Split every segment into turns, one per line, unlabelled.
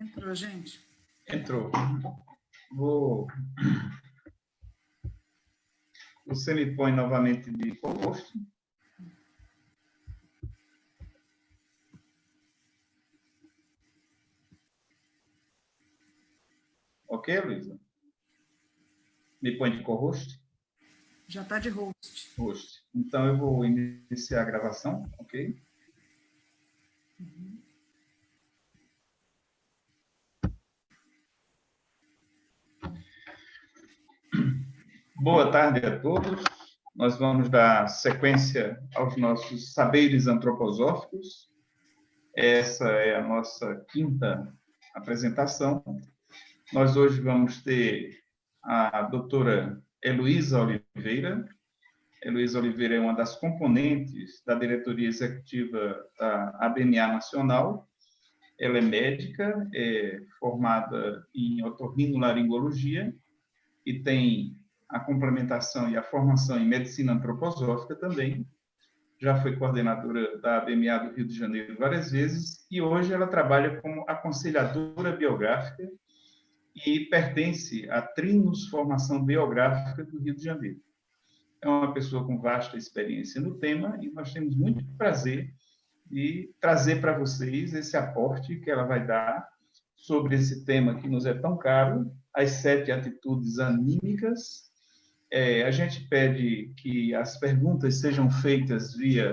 Entrou, gente?
Entrou. Você me põe novamente de co-host? Ok, Luísa? Me põe de co-host?
Já está de host.
Host. Então, eu vou iniciar a gravação, ok? Boa tarde a todos. Nós vamos dar sequência aos nossos saberes antroposóficos. Essa é a nossa quinta apresentação. Nós hoje vamos ter a doutora Heloísa Oliveira. Heloísa Oliveira é uma das componentes da diretoria executiva da ABMA Nacional. Ela é médica, é formada em otorrinolaringologia e tem a complementação e a formação em medicina antroposófica também. Já foi coordenadora da ABMA do Rio de Janeiro várias vezes e hoje ela trabalha como aconselhadora biográfica e pertence à Trinos Formação Biográfica do Rio de Janeiro. É uma pessoa com vasta experiência no tema e nós temos muito prazer de trazer para vocês esse aporte que ela vai dar sobre esse tema que nos é tão caro, as 7 atitudes anímicas. A gente pede que as perguntas sejam feitas via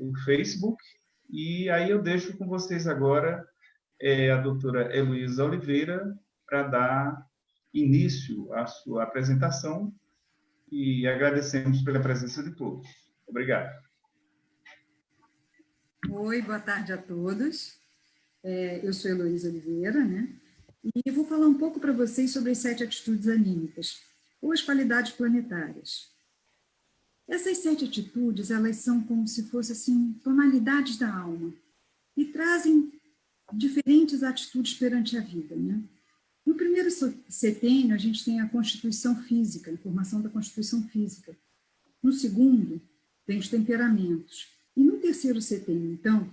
o Facebook, e aí eu deixo com vocês agora a doutora Heloísa Oliveira para dar início à sua apresentação e agradecemos pela presença de todos. Obrigado.
Oi, boa tarde a todos. Eu sou Heloísa Oliveira, né? E eu vou falar um pouco para vocês sobre as 7 atitudes anímicas, ou as qualidades planetárias. Essas 7 atitudes, elas são como se fossem, assim, tonalidades da alma, e trazem diferentes atitudes perante a vida, né? No primeiro setênio, a gente tem a constituição física, a informação da constituição física. No segundo, tem os temperamentos. E no terceiro setênio, então,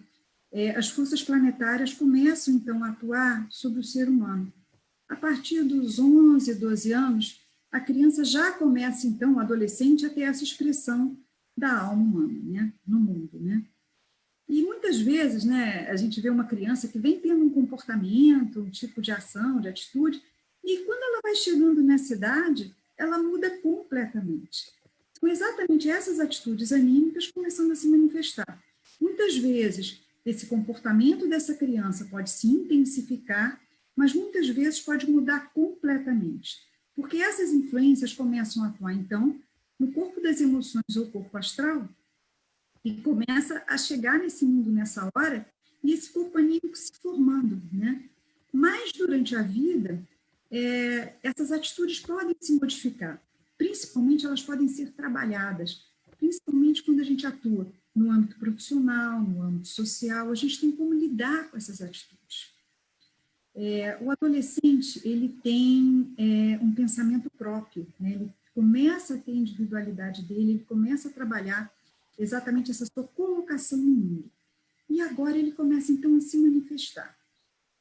as forças planetárias começam, então, a atuar sobre o ser humano. A partir dos 11, 12 anos, a criança já começa, então, o adolescente, a ter essa expressão da alma humana, né, no mundo, né? E muitas vezes, né, a gente vê uma criança que vem tendo um comportamento, um tipo de ação, de atitude, e quando ela vai chegando nessa idade, ela muda completamente. São exatamente essas atitudes anímicas começando a se manifestar. Muitas vezes, esse comportamento dessa criança pode se intensificar, mas muitas vezes pode mudar completamente. Porque essas influências começam a atuar, então, no corpo das emoções ou corpo astral, e começa a chegar nesse mundo nessa hora, e esse corpo anímico se formando, né? Mas, durante a vida, essas atitudes podem se modificar. Principalmente, elas podem ser trabalhadas, principalmente quando a gente atua no âmbito profissional, no âmbito social, a gente tem como lidar com essas atitudes. O adolescente, ele tem um pensamento próprio, né? Ele começa a ter a individualidade dele, ele começa a trabalhar exatamente essa sua colocação no mundo. E agora ele começa, então, a se manifestar.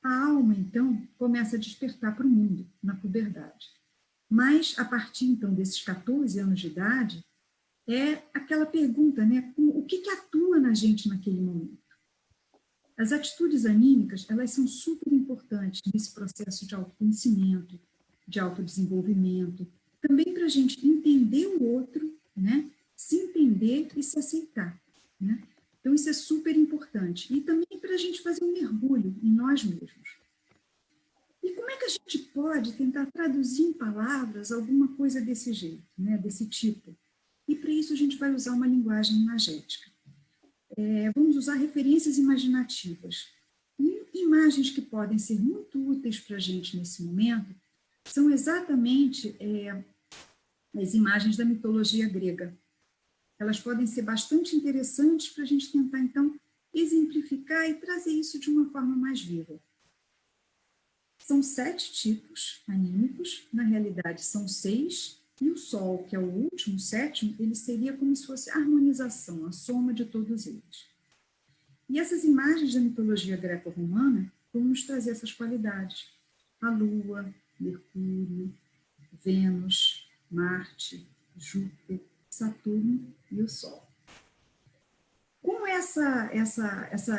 A alma, então, começa a despertar para o mundo, na puberdade. Mas, a partir, então, desses 14 anos de idade, é aquela pergunta, né? O que atua na gente naquele momento? As atitudes anímicas, elas são super importantes nesse processo de autoconhecimento, de autodesenvolvimento, também para a gente entender o outro, né? Se entender e se aceitar, né? Então, isso é super importante. E também para a gente fazer um mergulho em nós mesmos. E como é que a gente pode tentar traduzir em palavras alguma coisa desse jeito, né? Desse tipo? E para isso a gente vai usar uma linguagem imagética. Vamos usar referências imaginativas. E imagens que podem ser muito úteis para a gente nesse momento são exatamente as imagens da mitologia grega. Elas podem ser bastante interessantes para a gente tentar, então, exemplificar e trazer isso de uma forma mais viva. São 7 tipos anímicos, na realidade são 6, e o Sol, que é o último, 7º, ele seria como se fosse a harmonização, a soma de todos eles. E essas imagens da mitologia greco-romana, vão nos trazer essas qualidades. A Lua, Mercúrio, Vênus, Marte, Júpiter, Saturno e o Sol. Com essa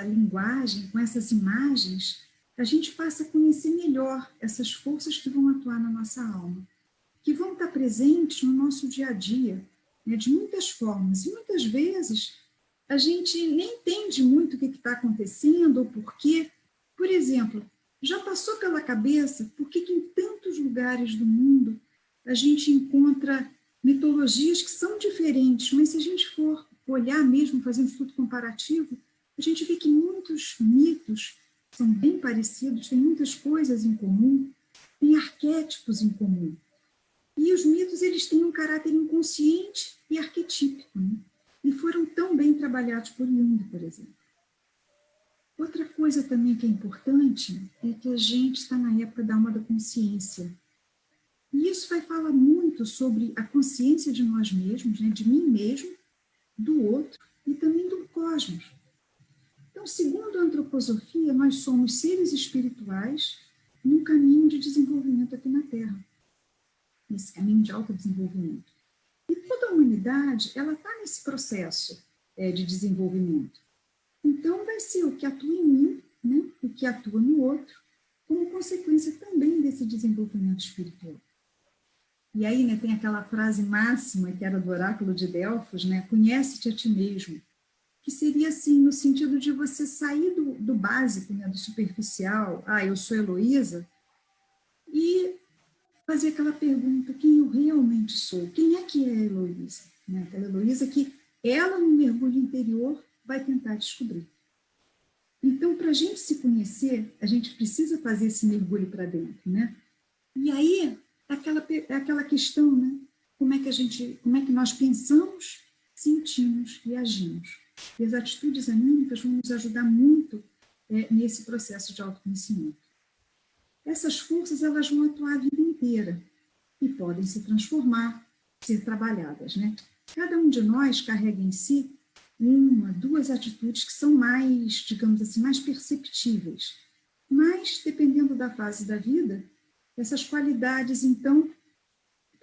linguagem, com essas imagens, a gente passa a conhecer melhor essas forças que vão atuar na nossa alma, que vão estar presentes no nosso dia a dia, né, de muitas formas. E muitas vezes a gente nem entende muito o que está acontecendo ou por quê. Por exemplo, já passou pela cabeça por que em tantos lugares do mundo a gente encontra mitologias que são diferentes, mas se a gente for olhar mesmo, fazer um estudo comparativo, a gente vê que muitos mitos são bem parecidos, têm muitas coisas em comum, têm arquétipos em comum. E os mitos, eles têm um caráter inconsciente e arquetípico, né? E foram tão bem trabalhados por Jung, por exemplo. Outra coisa também que é importante é que a gente está na época da alma da consciência. E isso vai falar muito sobre a consciência de nós mesmos, né? De mim mesmo, do outro e também do cosmos. Então, segundo a antroposofia, nós somos seres espirituais num caminho de desenvolvimento aqui na Terra, nesse caminho de autodesenvolvimento. E toda a humanidade, ela está nesse processo de desenvolvimento. Então, vai ser o que atua em mim, né, o que atua no outro, como consequência também desse desenvolvimento espiritual. E aí, né, tem aquela frase máxima que era do oráculo de Delfos, né, conhece-te a ti mesmo, que seria assim, no sentido de você sair do básico, né, do superficial, eu sou Heloísa, e fazer aquela pergunta, quem eu realmente sou? Quem é que é a Heloísa? Né? Aquela Heloísa que ela, no mergulho interior, vai tentar descobrir. Então, para a gente se conhecer, a gente precisa fazer esse mergulho para dentro, né? E aí, aquela questão, né? Como é que nós pensamos, sentimos e agimos. E as atitudes anímicas vão nos ajudar muito nesse processo de autoconhecimento. Essas forças, elas vão atuar a vida inteira e podem se transformar, ser trabalhadas, né? Cada um de nós carrega em si uma, duas atitudes que são mais, digamos assim, mais perceptíveis. Mas, dependendo da fase da vida, essas qualidades, então,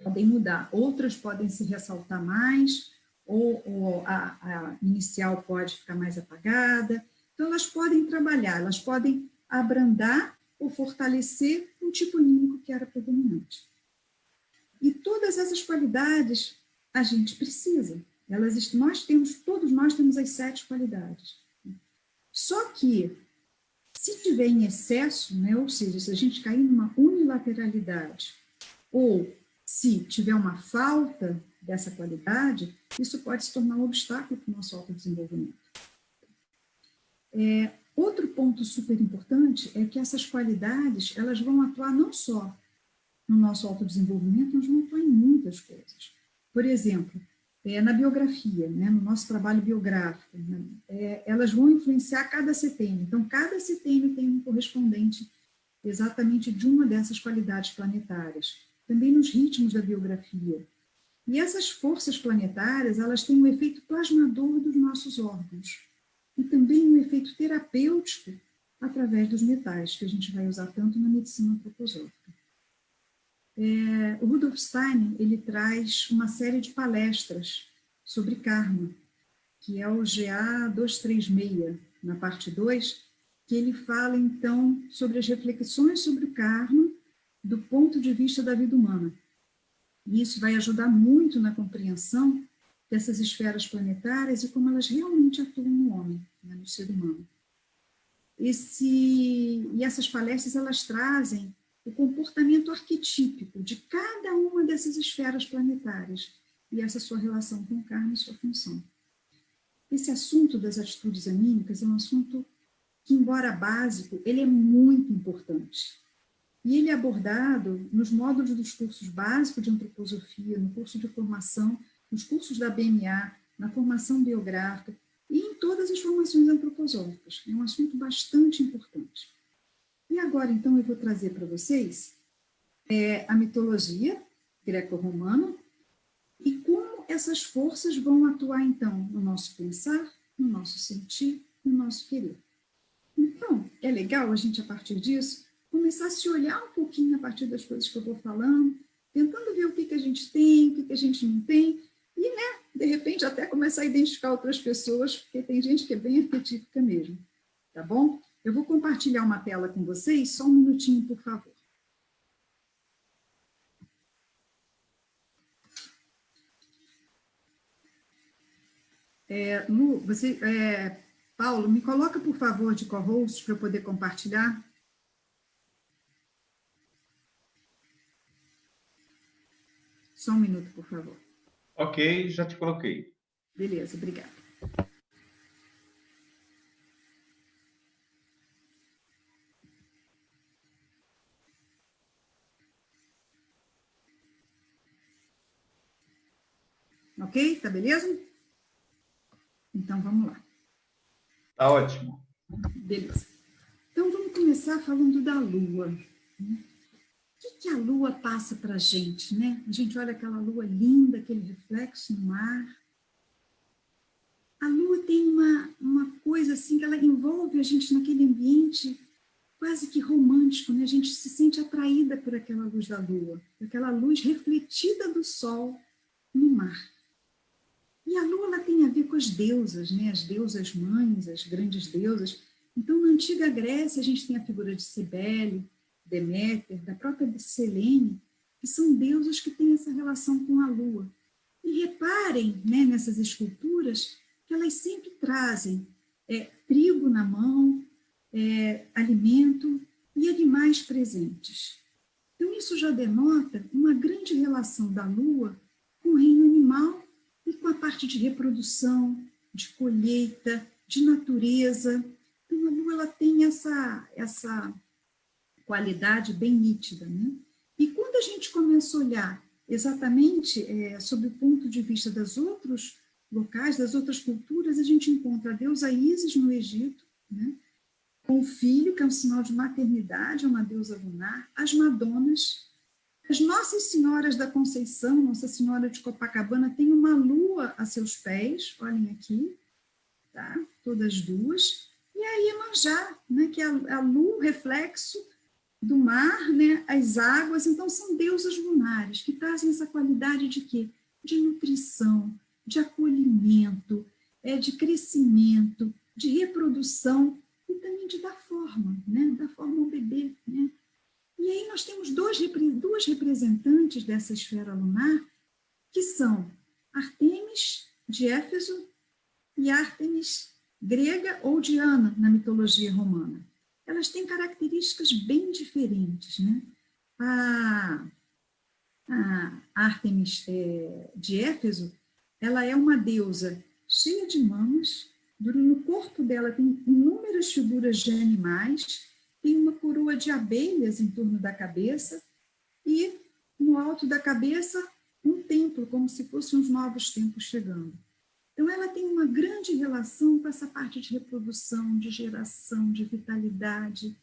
podem mudar. Outras podem se ressaltar mais, ou a inicial pode ficar mais apagada. Então, elas podem trabalhar, elas podem abrandar ou fortalecer um tipo anímico que era predominante. E todas essas qualidades a gente precisa. Todos nós temos as 7 qualidades. Só que, se tiver em excesso, né, ou seja, se a gente cair numa unilateralidade, ou se tiver uma falta dessa qualidade, isso pode se tornar um obstáculo para o nosso autodesenvolvimento. Outro ponto super importante é que essas qualidades, elas vão atuar não só no nosso autodesenvolvimento, mas vão atuar em muitas coisas. Por exemplo, na biografia, né, no nosso trabalho biográfico, né, elas vão influenciar cada setênio. Então, cada setênio tem um correspondente exatamente de uma dessas qualidades planetárias. Também nos ritmos da biografia. E essas forças planetárias, elas têm um efeito plasmador dos nossos órgãos. E também um efeito terapêutico através dos metais, que a gente vai usar tanto na medicina antroposófica. O Rudolf Steiner, ele traz uma série de palestras sobre karma, que é o GA 236, na parte 2, que ele fala, então, sobre as reflexões sobre o karma do ponto de vista da vida humana. E isso vai ajudar muito na compreensão dessas esferas planetárias e como elas realmente atuam no homem, né, no ser humano. E essas palestras, elas trazem o comportamento arquetípico de cada uma dessas esferas planetárias e essa sua relação com o karma e sua função. Esse assunto das atitudes anímicas é um assunto que, embora básico, ele é muito importante. E ele é abordado nos módulos dos cursos básicos de antroposofia, no curso de formação, nos cursos da BMA, na formação biográfica e em todas as formações antroposóficas. É um assunto bastante importante. E agora, então, eu vou trazer para vocês a mitologia greco-romana e como essas forças vão atuar, então, no nosso pensar, no nosso sentir, no nosso querer. Então, é legal a gente, a partir disso, começar a se olhar um pouquinho a partir das coisas que eu vou falando, tentando ver o que a gente tem, o que a gente não tem, e, né, de repente, até começar a identificar outras pessoas, porque tem gente que é bem arquetípica mesmo, tá bom? Eu vou compartilhar uma tela com vocês, só um minutinho, por favor. Lu, Paulo, me coloca, por favor, de co-host para eu poder compartilhar. Só um minuto, por favor.
Ok, já te coloquei.
Beleza, obrigada. Ok? Tá beleza? Então, vamos lá.
Tá ótimo.
Beleza. Então, vamos começar falando da Lua. O que a Lua passa para a gente, né? A gente olha aquela Lua linda, aquele reflexo no mar. A Lua tem uma coisa assim, que ela envolve a gente naquele ambiente quase que romântico, né? A gente se sente atraída por aquela luz da Lua, aquela luz refletida do Sol no mar. E a Lua, ela tem a ver com as deusas, né? As deusas mães, as grandes deusas. Então, na antiga Grécia, a gente tem a figura de Cibele, Deméter, da própria Selene, que são deusas que têm essa relação com a Lua. E reparem, né, nessas esculturas, que elas sempre trazem trigo na mão, alimento e animais presentes. Então, isso já denota uma grande relação da Lua com o reino animal e com a parte de reprodução, de colheita, de natureza. Então, a Lua, ela tem essa qualidade bem nítida, né? E quando a gente começa a olhar exatamente sob o ponto de vista dos outros locais, das outras culturas, a gente encontra a deusa Ísis no Egito, né? Com o filho, que é um sinal de maternidade, é uma deusa lunar, as Madonas, as Nossas Senhoras da Conceição, Nossa Senhora de Copacabana, tem uma lua a seus pés, olhem aqui, tá? Todas duas, e a Iemanjá, né? Que é a lua, reflexo do mar, né? As águas, então são deusas lunares, que trazem essa qualidade de quê? De nutrição, de acolhimento, de crescimento, de reprodução, e também de dar forma, né? Dar forma ao bebê, né? E aí nós temos duas representantes dessa esfera lunar, que são Ártemis, de Éfeso, e Ártemis grega ou Diana, na mitologia romana. Elas têm características bem diferentes, né? A Ártemis de Éfeso, ela é uma deusa cheia de mamas, no corpo dela tem inúmeras figuras de animais, tem uma coroa de abelhas em torno da cabeça e no alto da cabeça um templo, como se fossem os novos tempos chegando. Então, ela tem uma grande relação com essa parte de reprodução, de geração, de vitalidade.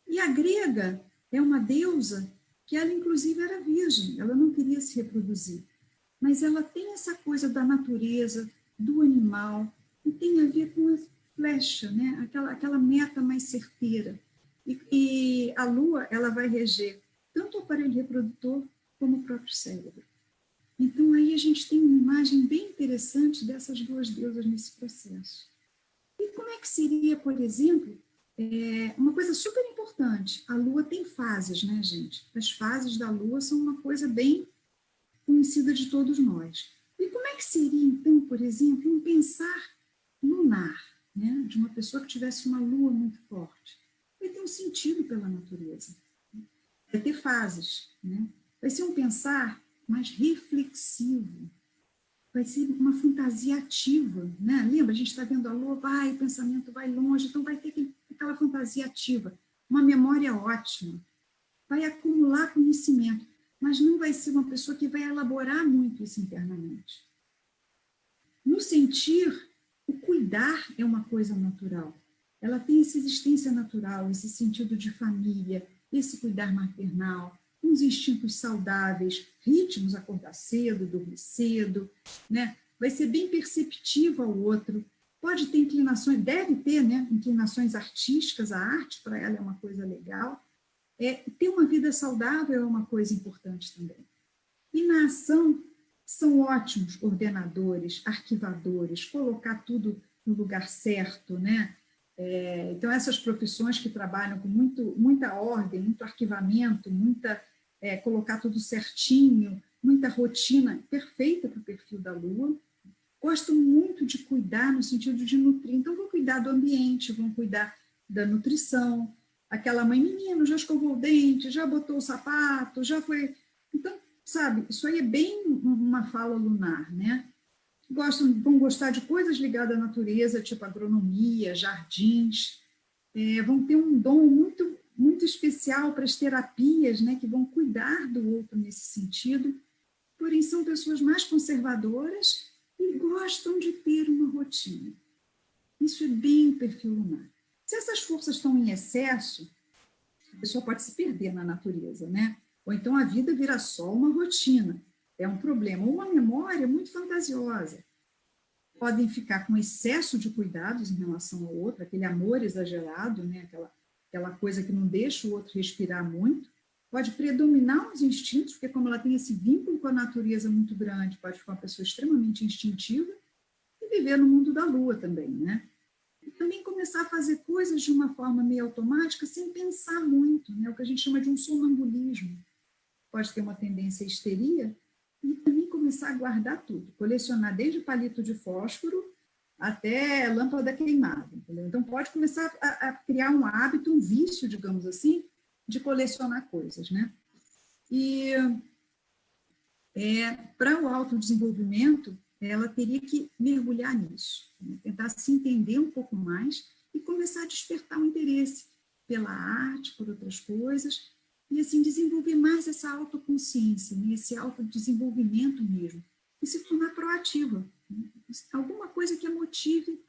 E a grega é uma deusa que ela, inclusive, era virgem, ela não queria se reproduzir. Mas ela tem essa coisa da natureza, do animal, e tem a ver com a flecha, né? aquela meta mais certeira. E a lua, ela vai reger tanto o aparelho reprodutor como o próprio cérebro. Então, aí a gente tem uma imagem bem interessante dessas duas deusas nesse processo. E como é que seria, por exemplo, uma coisa super importante, a Lua tem fases, né, gente? As fases da Lua são uma coisa bem conhecida de todos nós. E como é que seria, então, por exemplo, um pensar lunar, né, de uma pessoa que tivesse uma Lua muito forte? Vai ter um sentido pela natureza. Vai ter fases, né? Vai ser um pensar mais reflexivo, vai ser uma fantasia ativa, né? Lembra, a gente está vendo a lua, o pensamento vai longe, então vai ter aquela fantasia ativa, uma memória ótima, vai acumular conhecimento, mas não vai ser uma pessoa que vai elaborar muito isso internamente. No sentir, o cuidar é uma coisa natural, ela tem essa existência natural, esse sentido de família, esse cuidar maternal, uns instintos saudáveis, ritmos, acordar cedo, dormir cedo, né? Vai ser bem perceptivo ao outro, pode ter inclinações, deve ter, né, inclinações artísticas, a arte para ela é uma coisa legal. Ter uma vida saudável é uma coisa importante também. E na ação, são ótimos ordenadores, arquivadores, colocar tudo no lugar certo, né? Então, essas profissões que trabalham com muita ordem, muito arquivamento, colocar tudo certinho, muita rotina, perfeita para o perfil da Lua. Gostam muito de cuidar no sentido de nutrir. Então, vão cuidar do ambiente, vão cuidar da nutrição. Aquela mãe, menino, já escovou o dente, já botou o sapato, já foi... Então, sabe, isso aí é bem uma fala lunar, né? Vão gostar de coisas ligadas à natureza, tipo agronomia, jardins, vão ter um dom muito especial para as terapias, né, que vão cuidar do outro nesse sentido, porém são pessoas mais conservadoras e gostam de ter uma rotina. Isso é bem perfil lunar. Se essas forças estão em excesso, a pessoa pode se perder na natureza, né? Ou então a vida vira só uma rotina, é um problema. Ou uma memória muito fantasiosa. Podem ficar com excesso de cuidados em relação ao outro, aquele amor exagerado, né? Aquela coisa que não deixa o outro respirar muito. Pode predominar os instintos, porque como ela tem esse vínculo com a natureza muito grande, pode ficar uma pessoa extremamente instintiva e viver no mundo da lua também, né? E também começar a fazer coisas de uma forma meio automática, sem pensar muito, né? O que a gente chama de um sonambulismo. Pode ter uma tendência à histeria e também começar a guardar tudo, colecionar desde palito de fósforo até lâmpada queimada, entendeu? Então, pode começar a criar um hábito, um vício, digamos assim, de colecionar coisas, né? E para o autodesenvolvimento, ela teria que mergulhar nisso, né? Tentar se entender um pouco mais e começar a despertar um interesse pela arte, por outras coisas, e assim desenvolver mais essa autoconsciência, né? Esse autodesenvolvimento mesmo, e se tornar proativa, né? Alguma coisa que a motive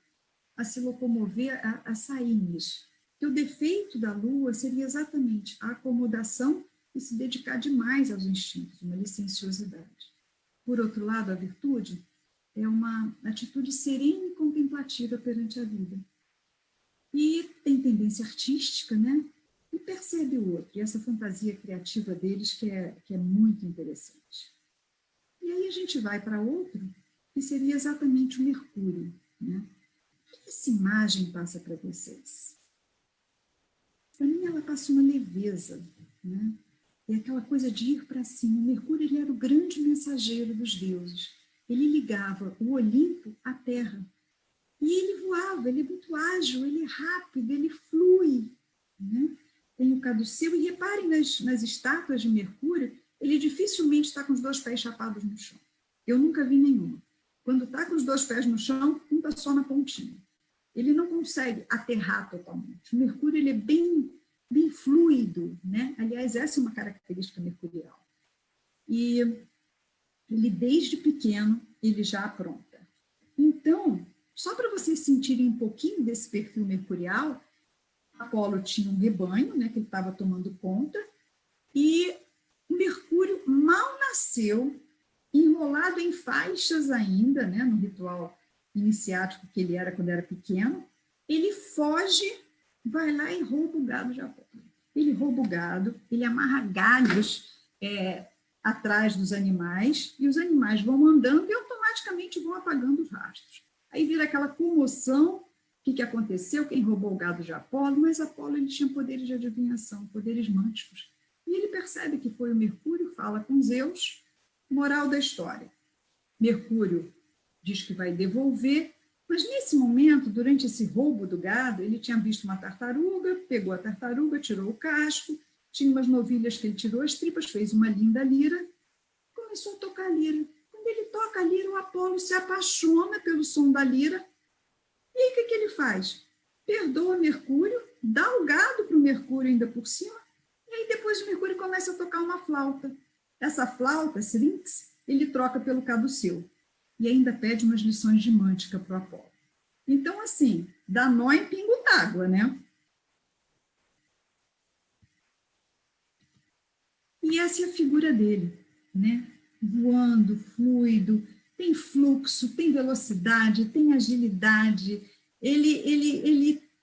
a se locomover, a sair nisso. Porque o defeito da Lua seria exatamente a acomodação e se dedicar demais aos instintos, uma licenciosidade. Por outro lado, a virtude é uma atitude serena e contemplativa perante a vida. E tem tendência artística, né? E percebe o outro, e essa fantasia criativa deles que é muito interessante. E aí a gente vai para outro, que seria exatamente o Mercúrio, né? O que essa imagem passa para vocês? Para mim, ela passa uma leveza, né? É aquela coisa de ir para cima. O Mercúrio, ele era o grande mensageiro dos deuses. Ele ligava o Olimpo à Terra. E ele voava, ele é muito ágil, ele é rápido, ele flui, né? Tem o caduceu, e reparem nas estátuas de Mercúrio, ele dificilmente está com os dois pés chapados no chão. Eu nunca vi nenhuma. Quando está com os dois pés no chão, um está só na pontinha. Ele não consegue aterrar totalmente. O Mercúrio, ele é bem fluido, né? Aliás, essa é uma característica mercurial. E ele, desde pequeno, ele já apronta. Então, só para vocês sentirem um pouquinho desse perfil mercurial, Apolo tinha um rebanho, né, que ele estava tomando conta, e Mercúrio mal nasceu, enrolado em faixas ainda, né, no ritual iniciático que ele era quando era pequeno, ele foge, vai lá e rouba o gado de Apolo. Ele rouba o gado, ele amarra galhos atrás dos animais, e os animais vão andando e automaticamente vão apagando os rastros. Aí vira aquela comoção, o que aconteceu, quem roubou o gado de Apolo, mas Apolo, ele tinha poderes de adivinhação, poderes mânticos. E ele percebe que foi o Mercúrio, fala com Zeus, moral da história. Mercúrio diz que vai devolver, mas nesse momento, durante esse roubo do gado, ele tinha visto uma tartaruga, pegou a tartaruga, tirou o casco, tinha umas novilhas que ele tirou as tripas, fez uma linda lira, começou a tocar a lira. Quando ele toca a lira, o Apolo se apaixona pelo som da lira. E aí, o que ele faz? Perdoa Mercúrio, dá o gado para o Mercúrio ainda por cima, e aí depois o Mercúrio começa a tocar uma flauta. Essa flauta, esse linx, ele troca pelo caduceu. E ainda pede umas lições de mântica para o Apolo. Então, assim, dá nó em pingo d'água, né? E essa é a figura dele, né? Voando, fluido, tem fluxo, tem velocidade, tem agilidade, ele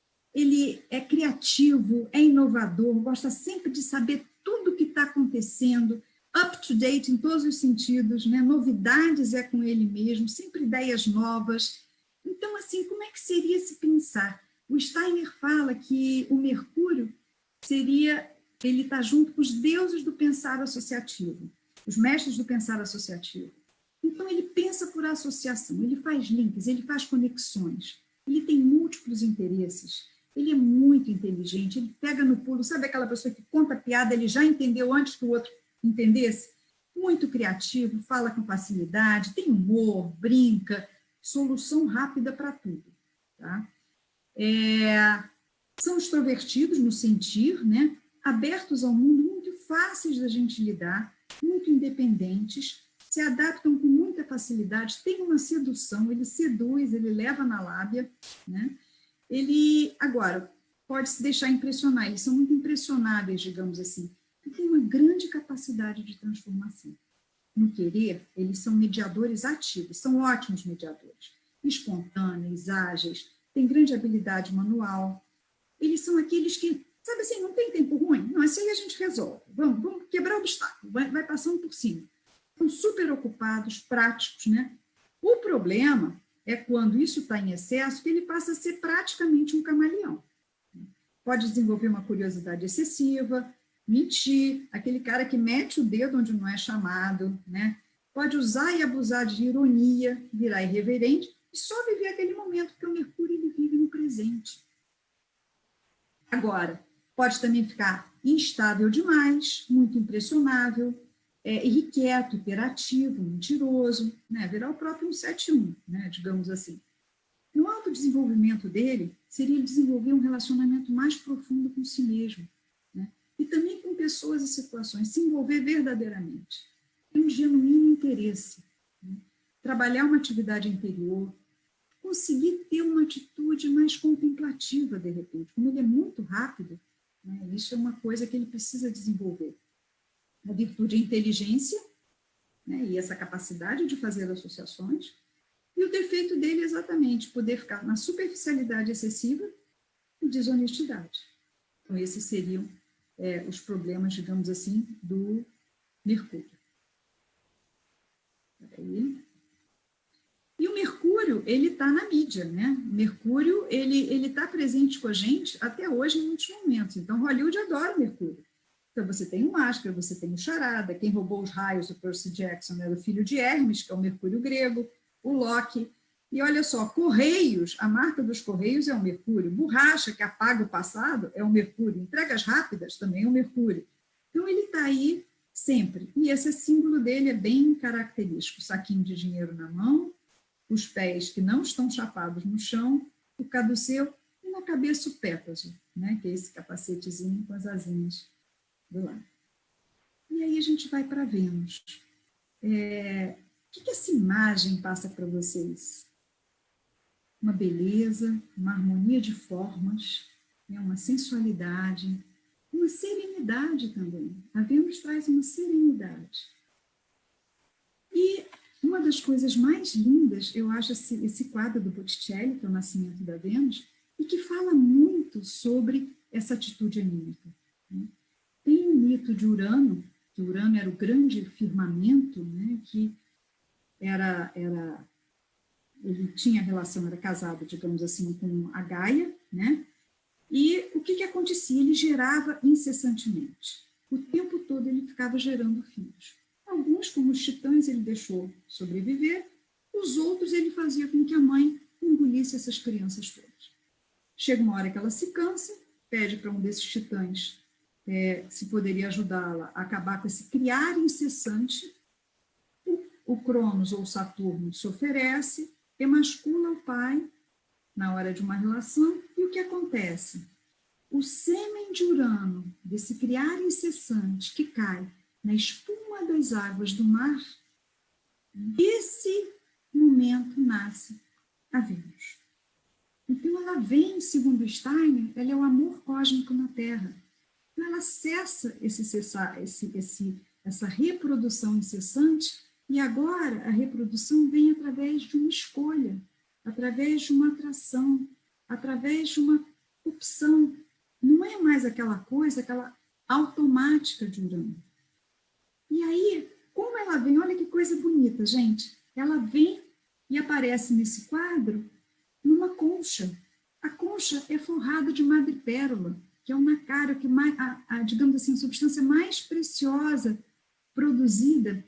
é criativo, é inovador, gosta sempre de saber tudo o que está acontecendo, up to date em todos os sentidos, né? Novidades é com ele mesmo, sempre ideias novas. Então, assim, como é que seria se pensar? O Steiner fala que o Mercúrio ele está junto com os deuses do pensar associativo, os mestres do pensar associativo. Então, ele pensa por associação, ele faz links, ele faz conexões, ele tem múltiplos interesses, ele é muito inteligente, ele pega no pulo, sabe aquela pessoa que conta piada, ele já entendeu antes que o outro entendesse? Muito criativo, fala com facilidade, tem humor, brinca, solução rápida para tudo. Tá? São extrovertidos no sentir, né? Abertos ao mundo, muito fáceis da gente lidar, muito independentes, se adaptam com muita facilidade, tem uma sedução, ele seduz, ele leva na lábia, né? Ele, agora, pode se deixar impressionar, eles são muito impressionáveis, digamos assim, e tem uma grande capacidade de transformação. No querer, eles são mediadores ativos, são ótimos mediadores, espontâneos, ágeis, têm grande habilidade manual, eles são aqueles que, sabe assim, não tem tempo ruim, não, isso aí a gente resolve, vamos quebrar o obstáculo, vai passando por cima. São super ocupados, práticos, né? O problema é quando isso está em excesso, que ele passa a ser praticamente um camaleão. Pode desenvolver uma curiosidade excessiva, mentir, aquele cara que mete o dedo onde não é chamado, né? Pode usar e abusar de ironia, virar irreverente e só viver aquele momento, porque o Mercúrio ele vive no presente. Agora, pode também ficar instável demais, muito impressionável, irrequieto, hiperativo, mentiroso, né? Virar o próprio 171, né? Digamos assim. No autodesenvolvimento dele, seria desenvolver um relacionamento mais profundo com si mesmo, né? E também com pessoas e situações, se envolver verdadeiramente. Ter um genuíno interesse, né? Trabalhar uma atividade interior, conseguir ter uma atitude mais contemplativa, de repente. Como ele é muito rápido, né? Isso é uma coisa que ele precisa desenvolver. A virtude é a inteligência, né? E essa capacidade de fazer associações, e o defeito dele é exatamente poder ficar na superficialidade excessiva e desonestidade. Então, esses seriam os problemas, digamos assim, do Mercúrio. E o Mercúrio, ele está na mídia, né? O Mercúrio, ele está presente com a gente até hoje em muitos momentos. Então, Hollywood adora o Mercúrio. Então, você tem o Máscara, você tem o Charada, quem roubou os raios do Percy Jackson era o filho de Hermes, que é o Mercúrio grego, o Loki. E olha só, Correios, a marca dos Correios é o Mercúrio, borracha que apaga o passado é o Mercúrio, entregas rápidas também é o Mercúrio. Então, ele está aí sempre. E esse símbolo dele é bem característico, saquinho de dinheiro na mão, os pés que não estão chapados no chão, o caduceu e na cabeça o pétaso, né? Que é esse capacetezinho com as asinhas do lado. E aí a gente vai para Vênus. O que essa imagem passa para vocês? Uma beleza, uma harmonia de formas, né? Uma sensualidade, uma serenidade também. A Vênus traz uma serenidade. E uma das coisas mais lindas, eu acho esse quadro do Botticelli, que é o Nascimento da Vênus, e que fala muito sobre essa atitude anímica, né? Tem o mito de Urano, que Urano era o grande firmamento, né, que ele tinha relação, era casado, digamos assim, com a Gaia, né, e o que acontecia? Ele gerava incessantemente. O tempo todo ele ficava gerando filhos. Alguns, como os titãs, ele deixou sobreviver, os outros ele fazia com que a mãe engolisse essas crianças todas. Chega uma hora que ela se cansa, pede para um desses titãs se poderia ajudá-la a acabar com esse criar incessante. O Cronos ou Saturno se oferece, emascula o pai na hora de uma relação, e o que acontece? O sêmen de Urano, desse criar incessante que cai na espuma das águas do mar, desse momento nasce a Vênus. Então ela vem, segundo Steiner, ela é o amor cósmico na Terra. Ela cessa essa reprodução incessante E agora a reprodução vem através de uma escolha, através de uma atração, através de uma opção. Não é mais aquela automática de Urano. E aí, como ela vem, olha que coisa bonita, gente. Ela vem e aparece nesse quadro numa concha. A concha é forrada de madrepérola, que é o nacário, que digamos assim, a substância mais preciosa produzida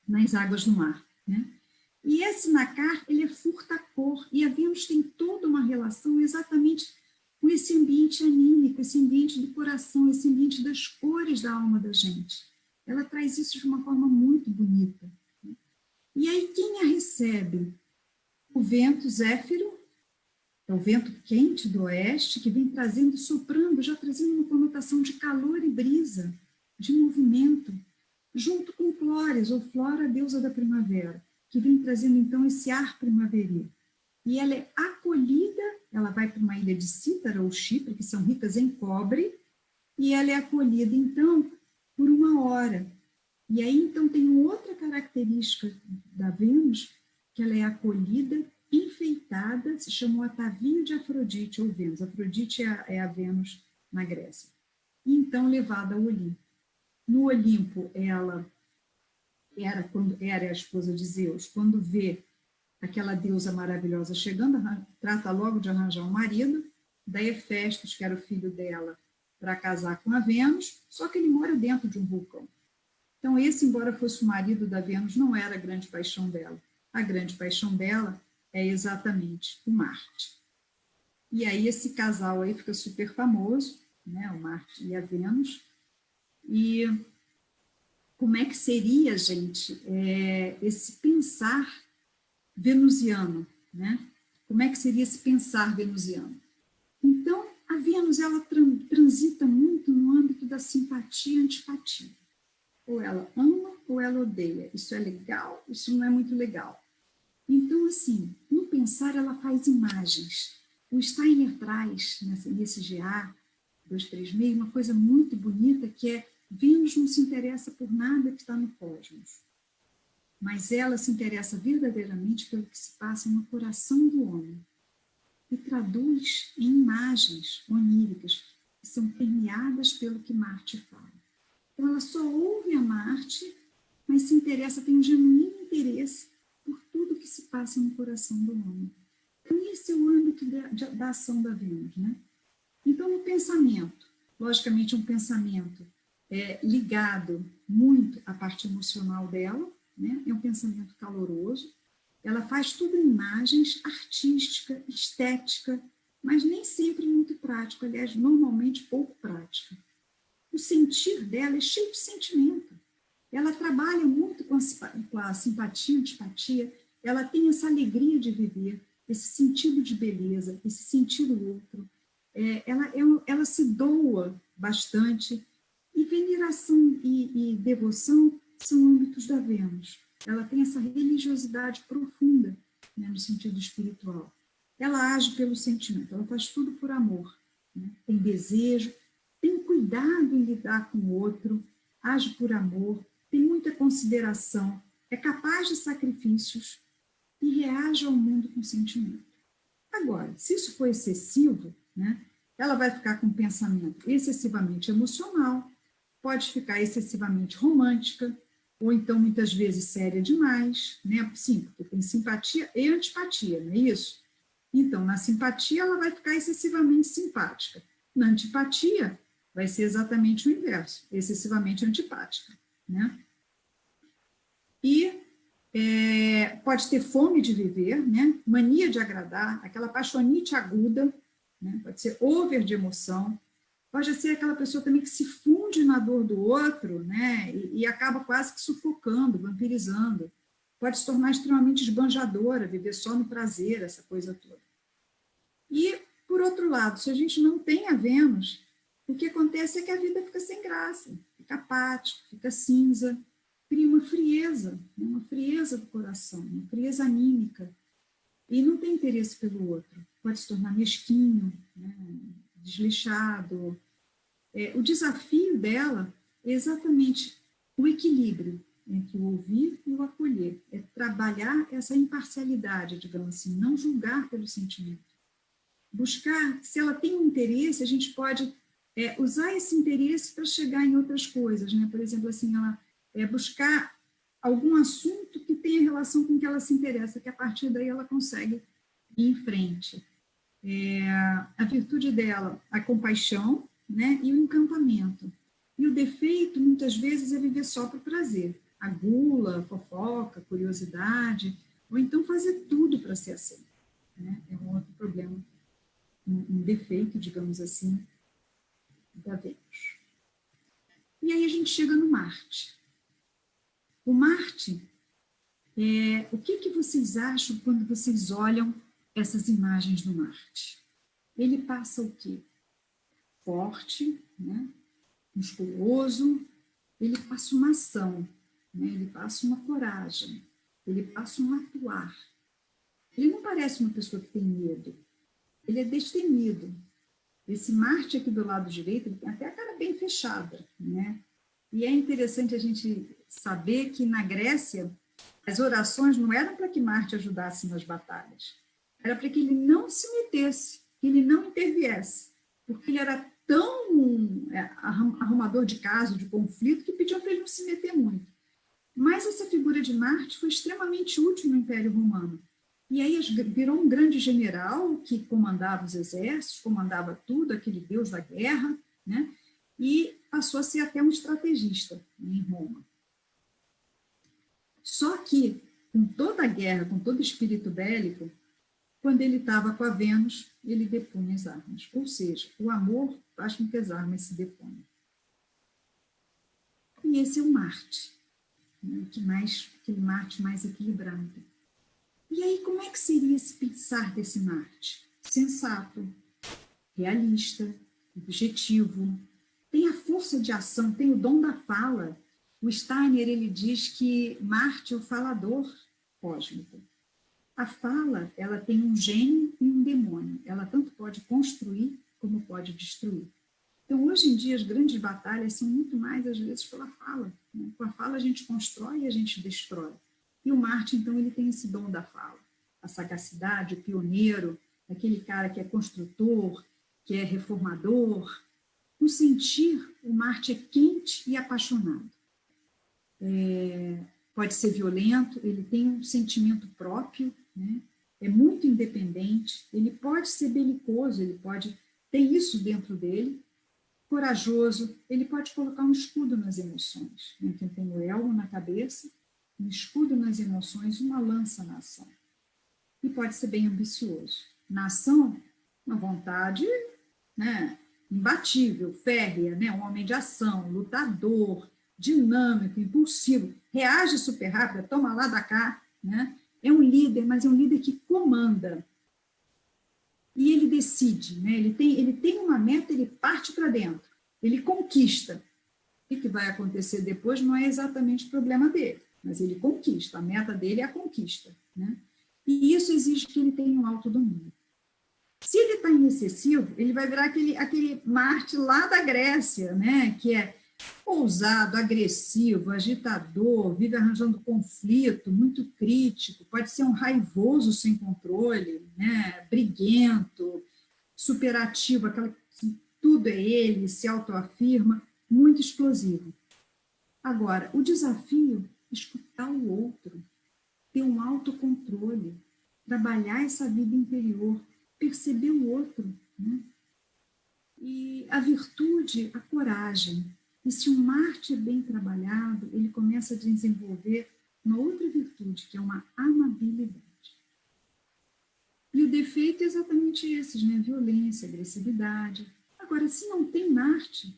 nas águas do mar, né? E esse nacar, ele é furta-cor, e a Vênus tem toda uma relação exatamente com esse ambiente anímico, esse ambiente do coração, esse ambiente das cores da alma da gente. Ela traz isso de uma forma muito bonita. E aí, quem a recebe? O vento Zéfiro, é o vento quente do oeste, que vem trazendo, soprando, já trazendo uma conotação de calor e brisa, de movimento, junto com Flores, ou Flora, deusa da primavera, que vem trazendo, então, esse ar primaveril. E ela é acolhida, ela vai para uma ilha de Cítara ou Chipre, que são ricas em cobre, e ela é acolhida, então, por uma hora. E aí, então, tem outra característica da Vênus, que ela é acolhida, enfeitada, se chama o atavio de Afrodite, ou Vênus. Afrodite é a Vênus na Grécia. E, então, levada ao Olimpo. No Olimpo, ela quando era a esposa de Zeus, quando vê aquela deusa maravilhosa chegando, trata logo de arranjar um marido, da Hefestos, que era o filho dela, para casar com a Vênus, só que ele mora dentro de um vulcão. Então, esse, embora fosse o marido da Vênus, não era a grande paixão dela. A grande paixão dela é exatamente o Marte. E aí esse casal aí fica super famoso, né, o Marte e a Vênus. E como é que seria, gente, esse pensar venusiano, né? Como é que seria esse pensar venusiano? Então, a Vênus, ela transita muito no âmbito da simpatia e antipatia. Ou ela ama ou ela odeia. Isso é legal, isso não é muito legal. Então, assim, no pensar, ela faz imagens. O Steiner traz, nesse GA 236, uma coisa muito bonita, que é Vênus não se interessa por nada que está no cosmos, mas ela se interessa verdadeiramente pelo que se passa no coração do homem e traduz em imagens oníricas que são permeadas pelo que Marte fala. Então, ela só ouve a Marte, mas se interessa, tem um genuíno interesse por tudo que se passa no coração do homem. Então, esse é o âmbito da ação da Vênus, né? Então, no pensamento, logicamente, um pensamento ligado muito à parte emocional dela, né? É um pensamento caloroso. Ela faz tudo em imagens, artística, estética, mas nem sempre muito prático, aliás, normalmente pouco prática. O sentir dela é cheio de sentimento. Ela trabalha muito com a simpatia, antipatia, ela tem essa alegria de viver, esse sentido de beleza, esse sentido outro. Ela se doa bastante, e veneração e devoção são âmbitos da Vênus. Ela tem essa religiosidade profunda, né, no sentido espiritual. Ela age pelo sentimento, ela faz tudo por amor, né? Tem desejo, tem cuidado em lidar com o outro, age por amor, tem muita consideração, é capaz de sacrifícios e reage ao mundo com sentimento. Agora, se isso for excessivo, né, ela vai ficar com um pensamento excessivamente emocional, pode ficar excessivamente romântica, ou então, muitas vezes, séria demais, né? Sim, porque tem simpatia e antipatia, não é isso? Então, na simpatia, ela vai ficar excessivamente simpática. Na antipatia, vai ser exatamente o inverso, excessivamente antipática, né? E pode ter fome de viver, né? Mania de agradar, aquela paixonite aguda, né? Pode ser over de emoção, pode ser aquela pessoa também que se funde na dor do outro, né? E acaba quase que sufocando, vampirizando. Pode se tornar extremamente esbanjadora, viver só no prazer, essa coisa toda. E, por outro lado, se a gente não tem a Vênus, o que acontece é que a vida fica sem graça, fica apática, fica cinza, cria uma frieza do coração, uma frieza anímica, e não tem interesse pelo outro, pode se tornar mesquinho, né? Desleixado. O desafio dela é exatamente o equilíbrio entre o ouvir e o acolher. É trabalhar essa imparcialidade, digamos assim, não julgar pelo sentimento. Buscar, se ela tem um interesse, a gente pode usar esse interesse para chegar em outras coisas, né? Por exemplo, assim, ela buscar algum assunto que tenha relação com o que ela se interessa, que a partir daí ela consegue ir em frente. A virtude dela, a compaixão, né? E o encantamento. E o defeito, muitas vezes, é viver só por prazer. A gula, fofoca, curiosidade, ou então fazer tudo para ser aceito, né? É um outro problema, um defeito, digamos assim, da Vênus. E aí a gente chega no Marte. O Marte, o que vocês acham quando vocês olham essas imagens do Marte? Ele passa o quê? Forte, né? Musculoso, ele passa uma ação, né? Ele passa uma coragem, ele passa um atuar. Ele não parece uma pessoa que tem medo, ele é destemido. Esse Marte aqui do lado direito, ele tem até a cara bem fechada, né? E é interessante a gente saber que na Grécia, as orações não eram para que Marte ajudasse nas batalhas, era para que ele não se metesse, que ele não interviesse, porque ele era tão arrumador de caso, de conflito, que pediam para ele não se meter muito. Mas essa figura de Marte foi extremamente útil no Império Romano. E aí virou um grande general que comandava os exércitos, comandava tudo, aquele deus da guerra, né? E passou a ser até um estrategista, né, em Roma. Só que, com toda a guerra, com todo o espírito bélico, quando ele estava com a Vênus, ele depunha as armas. Ou seja, o amor faz com que as armas se deponham. E esse é o Marte, né? Aquele Marte mais equilibrado. E aí, como é que seria esse pensar desse Marte? Sensato, realista, objetivo, tem a força de ação, tem o dom da fala. O Steiner, ele diz que Marte é o falador cósmico. A fala, ela tem um gênio e um demônio. Ela tanto pode construir como pode destruir. Então, hoje em dia, as grandes batalhas são muito mais, às vezes, pela fala, né? Com a fala, a gente constrói e a gente destrói. E o Marte, então, ele tem esse dom da fala. A sagacidade, o pioneiro, aquele cara que é construtor, que é reformador. No sentir, o Marte é quente e apaixonado. Pode ser violento, ele tem um sentimento próprio, né? É muito independente, ele pode ser belicoso, ele pode ter isso dentro dele, corajoso, ele pode colocar um escudo nas emoções, né? Quem tem o elmo na cabeça, um escudo nas emoções, uma lança na ação. E pode ser bem ambicioso. Na ação, uma vontade, né, imbatível, férrea, né, um homem de ação, lutador, dinâmico, impulsivo, reage super rápido, toma lá da cá, né? É um líder, mas é um líder que comanda. E ele decide, né? Ele tem uma meta, ele parte para dentro, ele conquista. O que vai acontecer depois não é exatamente o problema dele, mas ele conquista, a meta dele é a conquista, né? E isso exige que ele tenha um autodomínio. Se ele está em excessivo, ele vai virar aquele Marte lá da Grécia, né? Que é ousado, agressivo, agitador, vive arranjando conflito, muito crítico, pode ser um raivoso sem controle, né? Briguento, superativo, aquela que tudo é ele, se autoafirma, muito explosivo. Agora, o desafio é escutar o outro, ter um autocontrole, trabalhar essa vida interior, perceber o outro, né? E a virtude, a coragem. E se o Marte é bem trabalhado, ele começa a desenvolver uma outra virtude, que é uma amabilidade. E o defeito é exatamente esses, né? Violência, agressividade. Agora, se não tem Marte,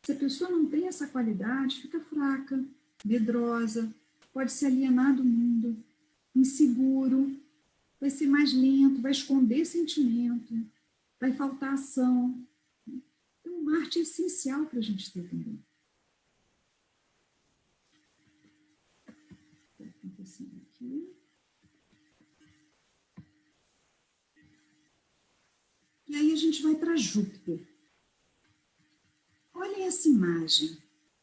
se a pessoa não tem essa qualidade, fica fraca, medrosa, pode se alienar do mundo, inseguro, vai ser mais lento, vai esconder sentimento, vai faltar ação. Então, o Marte é essencial para a gente ter também. Está acontecendo aqui. E aí a gente vai para Júpiter. Olhem essa imagem.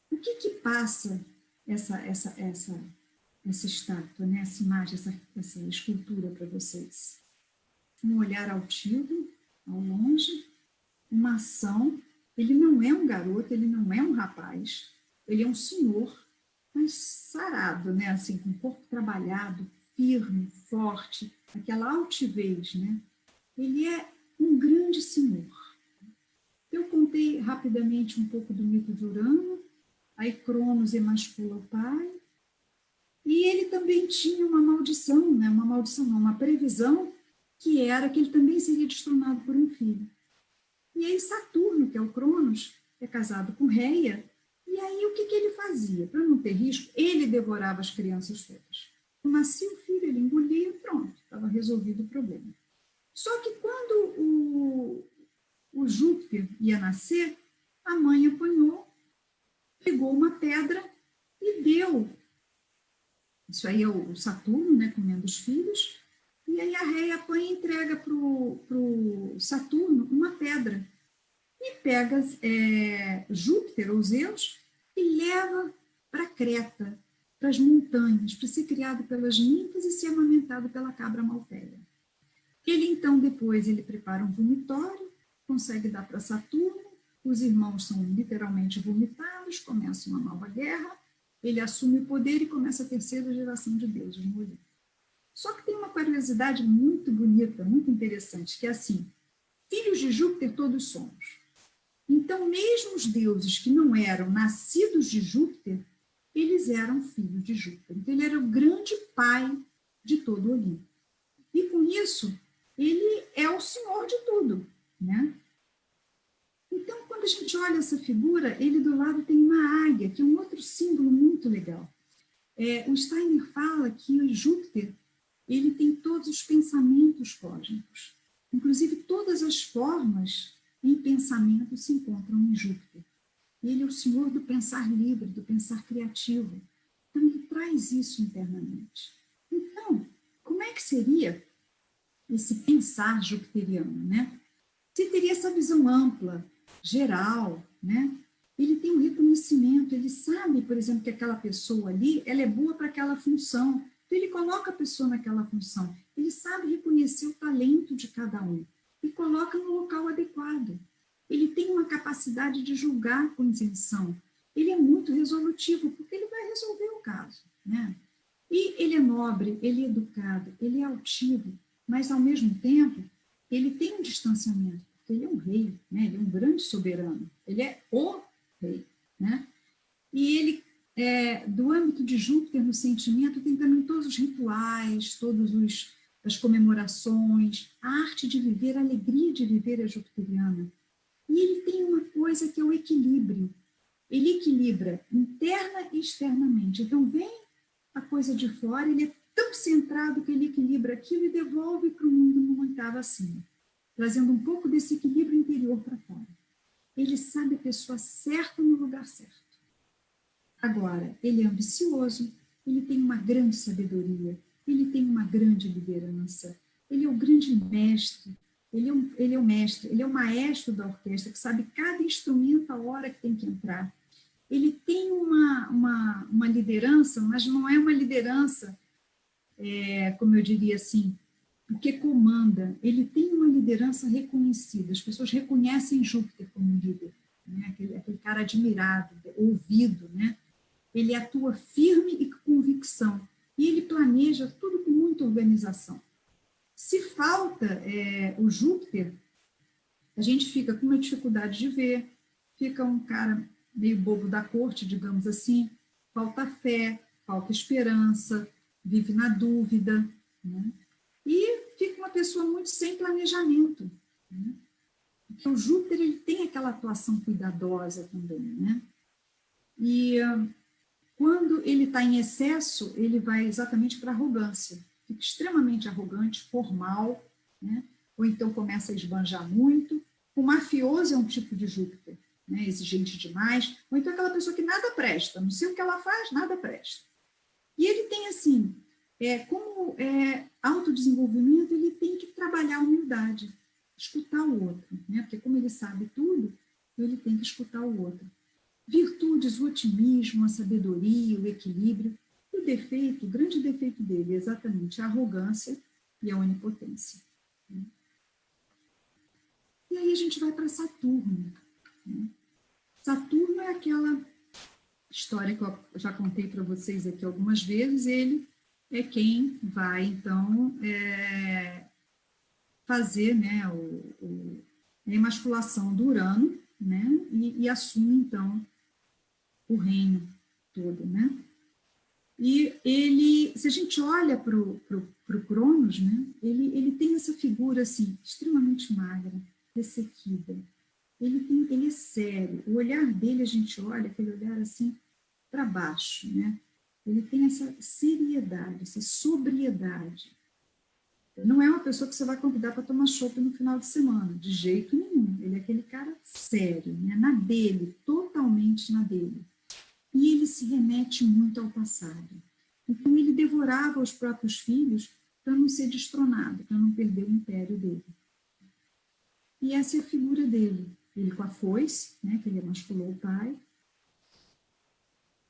O que passa essa estátua, né? Essa imagem, essa escultura para vocês. Um olhar altivo, ao longe, uma ação. Ele não é um garoto, ele não é um rapaz, ele é um senhor, mas sarado, né? Assim, com o corpo trabalhado, firme, forte, aquela altivez, né? Ele é um grande senhor. Eu contei rapidamente um pouco do mito de Urano, aí Cronos emascula o pai, e ele também tinha uma maldição, né? Uma maldição não, uma previsão, que era que ele também seria destronado por um filho. E aí Saturno, que é o Cronos, é casado com Reia, e aí o que ele fazia? Para não ter risco, ele devorava as crianças todas. Nascia o filho, ele engolia, pronto, estava resolvido o problema. Só que quando o Júpiter ia nascer, a mãe apanhou, pegou uma pedra e deu. Isso aí é o Saturno, né, comendo os filhos, e aí a Reia apanha e entrega para o Saturno uma pedra. E pega Júpiter, ou Zeus, e leva para Creta, para as montanhas, para ser criado pelas ninfas e ser amamentado pela cabra malteia. Ele, então, depois, ele prepara um vomitório, consegue dar para Saturno, os irmãos são literalmente vomitados, começa uma nova guerra, ele assume o poder e começa a terceira geração de deuses no Olimpo. Só que tem uma curiosidade muito bonita, muito interessante, que é assim, filhos de Júpiter todos somos. Então, mesmo os deuses que não eram nascidos de Júpiter, eles eram filhos de Júpiter. Então, ele era o grande pai de todo o Olimpo. E, com isso, ele é o senhor de tudo, né? Então, quando a gente olha essa figura, ele do lado tem uma águia, que é um outro símbolo muito legal. O Steiner fala que o Júpiter, ele tem todos os pensamentos cósmicos. Inclusive, todas as formas em pensamento se encontram em Júpiter. Ele é o senhor do pensar livre, do pensar criativo. Então, ele traz isso internamente. Então, como é que seria esse pensar jupiteriano, né? Você teria essa visão ampla, geral, né? Ele tem um reconhecimento, ele sabe, por exemplo, que aquela pessoa ali, ela é boa para aquela função. Então, ele coloca a pessoa naquela função. Ele sabe reconhecer o talento de cada um e coloca no local adequado. Ele tem uma capacidade de julgar com isenção. Ele é muito resolutivo, porque ele vai resolver o caso, né? E ele é nobre, ele é educado, ele é altivo, mas, ao mesmo tempo, ele tem um distanciamento, porque ele é um rei, né? Ele é um grande soberano, ele é o rei, né? E ele, do âmbito de Júpiter, no sentimento, tem também todos os rituais, as comemorações, a arte de viver, a alegria de viver é jupiteriana. E ele tem uma coisa que é o equilíbrio. Ele equilibra interna e externamente. Então, vem a coisa de fora, ele é tão centrado que ele equilibra aquilo e devolve para o mundo numa oitava acima, trazendo um pouco desse equilíbrio interior para fora. Ele sabe a pessoa certa no lugar certo. Agora, ele é ambicioso, ele tem uma grande sabedoria, ele tem uma grande liderança, ele é o grande mestre, ele é o mestre, ele é o maestro da orquestra, que sabe cada instrumento, a hora que tem que entrar. Ele tem uma liderança, mas não é uma liderança, como eu diria assim, porque comanda. Ele tem uma liderança reconhecida, as pessoas reconhecem Júpiter como líder, né? aquele cara admirado, ouvido, né? Ele atua firme e com convicção, e ele planeja tudo com muita organização. Se falta o Júpiter, a gente fica com uma dificuldade de ver, fica um cara meio bobo da corte, digamos assim, falta fé, falta esperança, vive na dúvida, né? E fica uma pessoa muito sem planejamento, né? Porque o Júpiter, ele tem aquela atuação cuidadosa também, né? E quando ele está em excesso, ele vai exatamente para a arrogância, fica extremamente arrogante, formal, né? Ou então começa a esbanjar muito. O mafioso é um tipo de Júpiter, né? Exigente demais, ou então aquela pessoa que nada presta, não sei o que ela faz, nada presta. E ele tem assim, como autodesenvolvimento, ele tem que trabalhar a humildade, escutar o outro, né? Porque como ele sabe tudo, ele tem que escutar o outro. Virtudes, o otimismo, a sabedoria, o equilíbrio. O defeito, o grande defeito dele é exatamente a arrogância e a onipotência. E aí a gente vai para Saturno. Saturno é aquela história que eu já contei para vocês aqui algumas vezes. Ele é quem vai, então, fazer, né, a emasculação do Urano, né, e assume, então, o reino todo, né? E ele, se a gente olha para o Cronos, né, ele tem essa figura, assim, extremamente magra, ressequida. Ele é sério. O olhar dele, a gente olha, aquele olhar, assim, para baixo, né? Ele tem essa seriedade, essa sobriedade. Não é uma pessoa que você vai convidar para tomar chopp no final de semana, de jeito nenhum. Ele é aquele cara sério, né? Na dele, totalmente na dele. E ele se remete muito ao passado. Então, ele devorava os próprios filhos para não ser destronado, para não perder o império dele. E essa é a figura dele. Ele com a foice, né, que ele emasculou o pai,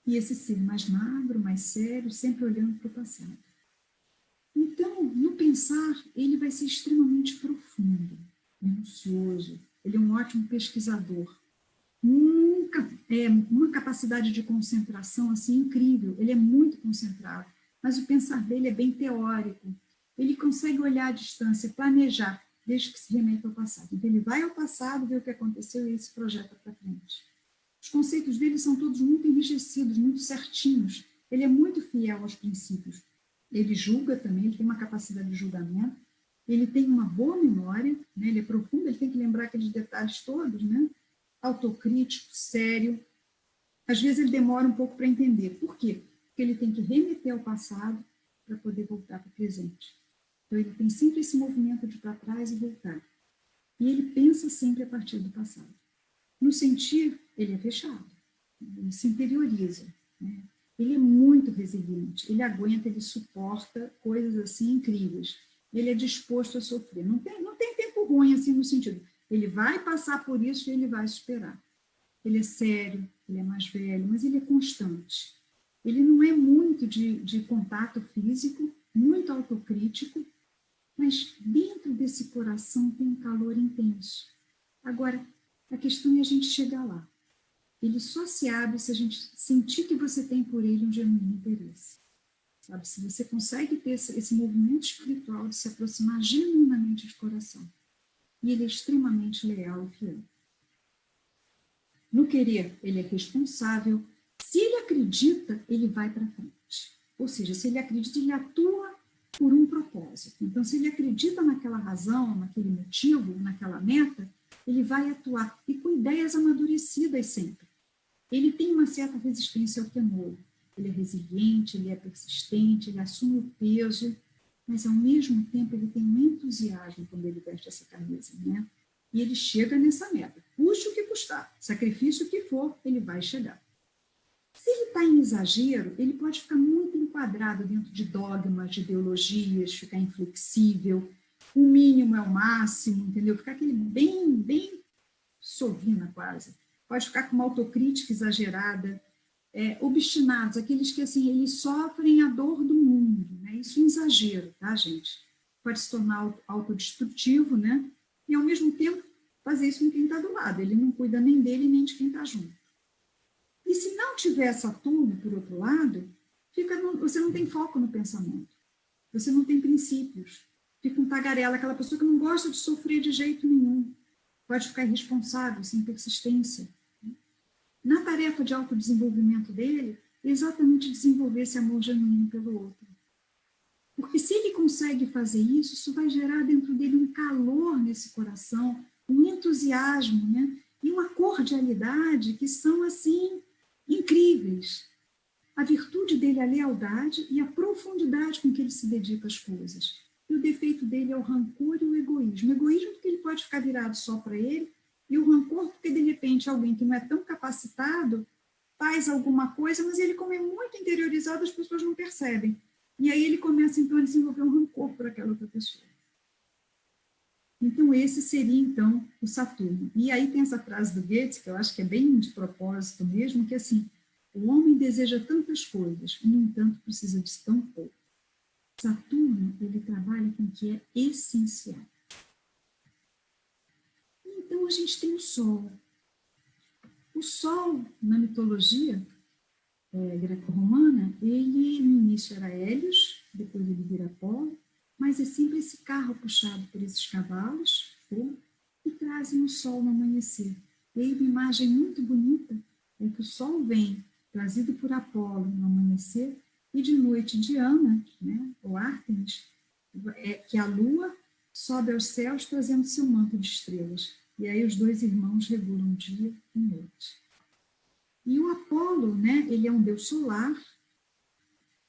e esse ser mais magro, mais sério, sempre olhando para o passado. Então, no pensar, ele vai ser extremamente profundo, minucioso. Ele é um ótimo pesquisador. Uma capacidade de concentração assim incrível. Ele é muito concentrado, mas o pensar dele é bem teórico. Ele consegue olhar à distância, planejar, desde que se remeta ao passado. Então, ele vai ao passado, vê o que aconteceu e ele se projeta para frente. Os conceitos dele são todos muito enrijecidos, muito certinhos. Ele é muito fiel aos princípios. Ele julga também, ele tem uma capacidade de julgamento. Ele tem uma boa memória, né? Ele é profundo, ele tem que lembrar aqueles detalhes todos, né? Autocrítico, sério. Às vezes ele demora um pouco para entender. Por quê? Porque ele tem que remeter ao passado para poder voltar para o presente. Então, ele tem sempre esse movimento de para trás e voltar. E ele pensa sempre a partir do passado. No sentir, ele é fechado. Ele se interioriza, né? Ele é muito resiliente. Ele aguenta, ele suporta coisas assim incríveis. Ele é disposto a sofrer. Não tem tempo ruim assim no sentido. Ele vai passar por isso e ele vai superar. Ele é sério, ele é mais velho, mas ele é constante. Ele não é muito de contato físico, muito autocrítico, mas dentro desse coração tem um calor intenso. Agora, a questão é a gente chegar lá. Ele só se abre se a gente sentir que você tem por ele um genuíno interesse. Sabe? Se você consegue ter esse movimento espiritual de se aproximar genuinamente de coração. E ele é extremamente leal e fiel. No querer, ele é responsável. Se ele acredita, ele vai para frente. Ou seja, se ele acredita, ele atua por um propósito. Então, se ele acredita naquela razão, naquele motivo, naquela meta, ele vai atuar. E com ideias amadurecidas sempre. Ele tem uma certa resistência ao temor. Ele é resiliente, ele é persistente, ele assume o peso, mas, ao mesmo tempo, ele tem um entusiasmo quando ele veste essa camisa, né? E ele chega nessa meta. Custe o que custar, sacrifício o que for, ele vai chegar. Se ele está em exagero, ele pode ficar muito enquadrado dentro de dogmas, de ideologias, ficar inflexível, o mínimo é o máximo, entendeu? Ficar aquele bem sovina quase. Pode ficar com uma autocrítica exagerada, obstinados, aqueles que assim, eles sofrem a dor do mundo, né? Isso é um exagero, tá, gente? Pode se tornar autodestrutivo, né? E, ao mesmo tempo, fazer isso com quem está do lado. Ele não cuida nem dele, nem de quem está junto. E se não tiver Saturno, por outro lado, você não tem foco no pensamento. Você não tem princípios. Fica um tagarela, aquela pessoa que não gosta de sofrer de jeito nenhum. Pode ficar irresponsável, sem persistência. Na tarefa de autodesenvolvimento dele, é exatamente desenvolver esse amor genuíno pelo outro. Porque se ele consegue fazer isso, isso vai gerar dentro dele um calor nesse coração, um entusiasmo, né? E uma cordialidade que são, assim, incríveis. A virtude dele é a lealdade e a profundidade com que ele se dedica às coisas. E o defeito dele é o rancor e o egoísmo. O egoísmo porque ele pode ficar virado só para ele, e o rancor porque, de repente, alguém que não é tão capacitado faz alguma coisa, mas ele, como é muito interiorizado, as pessoas não percebem. E aí ele começa, então, a desenvolver um rancor por aquela outra pessoa. Então, esse seria, então, o Saturno. E aí tem essa frase do Goethe, que eu acho que é bem de propósito mesmo, que é assim, o homem deseja tantas coisas, e, no entanto, precisa de tão pouco. Saturno, ele trabalha com o que é essencial. Então, a gente tem o Sol. O Sol, na mitologia greco-romana, ele, no início, era Hélios, depois ele vira Apolo, mas é sempre esse carro puxado por esses cavalos, que trazem o sol no amanhecer. E aí, uma imagem muito bonita é que o sol vem, trazido por Apolo no amanhecer, e de noite Diana, né, ou Ártemis, que a lua sobe aos céus trazendo seu manto de estrelas. E aí os dois irmãos regulam dia e noite. E o Apolo, né, ele é um deus solar,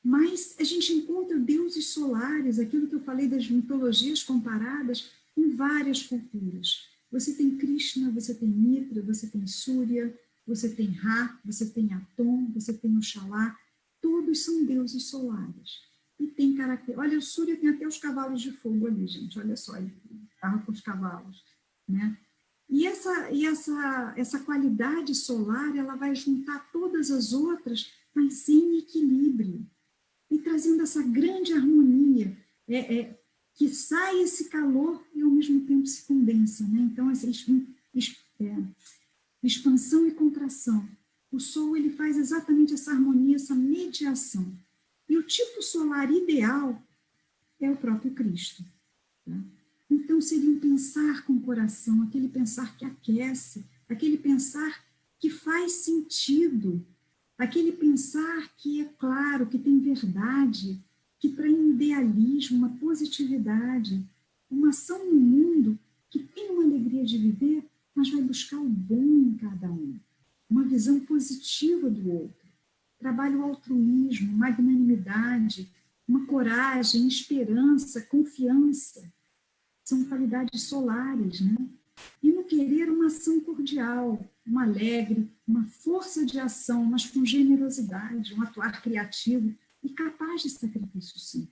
mas a gente encontra deuses solares, aquilo que eu falei das mitologias comparadas, em várias culturas. Você tem Krishna, você tem Mitra, você tem Surya, você tem Ra, você tem Atum, você tem Oxalá, todos são deuses solares. E tem caráter. Olha, o Surya tem até os cavalos de fogo ali, gente, olha só, ele carro com os cavalos, né? E essa qualidade solar, ela vai juntar todas as outras, mas em equilíbrio e trazendo essa grande harmonia, que sai esse calor e ao mesmo tempo se condensa, né? Então, essa expansão e contração. O Sol, ele faz exatamente essa harmonia, essa mediação. E o tipo solar ideal é o próprio Cristo. Tá? Então, seria um pensar com o coração, aquele pensar que aquece, aquele pensar que faz sentido, aquele pensar que é claro, que tem verdade, que traz um idealismo, uma positividade, uma ação no mundo que tem uma alegria de viver, mas vai buscar o bom em cada um, uma visão positiva do outro, trabalha o altruísmo, magnanimidade, uma coragem, esperança, confiança, são qualidades solares, né? E no querer, uma ação cordial, uma alegre, uma força de ação, mas com generosidade, um atuar criativo e capaz de sacrifício, sim.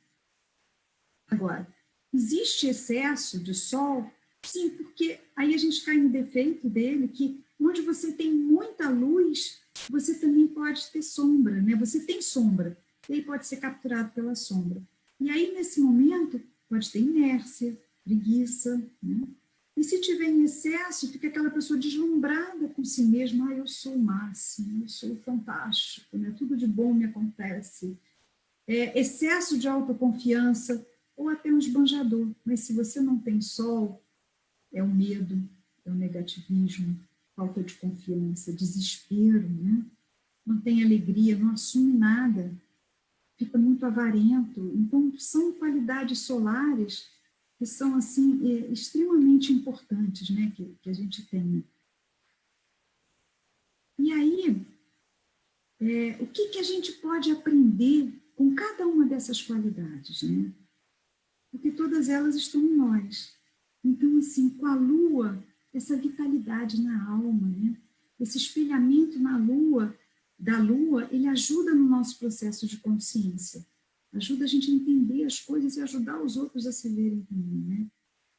Agora, existe excesso de sol? Sim, porque aí a gente cai no defeito dele, que onde você tem muita luz, você também pode ter sombra, né? Você tem sombra, e aí pode ser capturado pela sombra. E aí, nesse momento, pode ter inércia, preguiça, né? E se tiver em excesso, fica aquela pessoa deslumbrada com si mesma, eu sou o máximo, eu sou fantástico, né? Tudo de bom me acontece. Excesso de autoconfiança, ou até um esbanjador. Mas se você não tem sol, é o medo, é o negativismo, falta de confiança, desespero, né? Não tem alegria, não assume nada, fica muito avarento. Então, são qualidades solares que são assim extremamente importantes, né, que a gente tem. E aí, o que a gente pode aprender com cada uma dessas qualidades, né? Porque todas elas estão em nós. Então, assim, com a Lua, essa vitalidade na alma, né? Esse espelhamento na Lua, da Lua, ele ajuda no nosso processo de consciência. Ajuda a gente a entender as coisas e ajudar os outros a se verem também, né?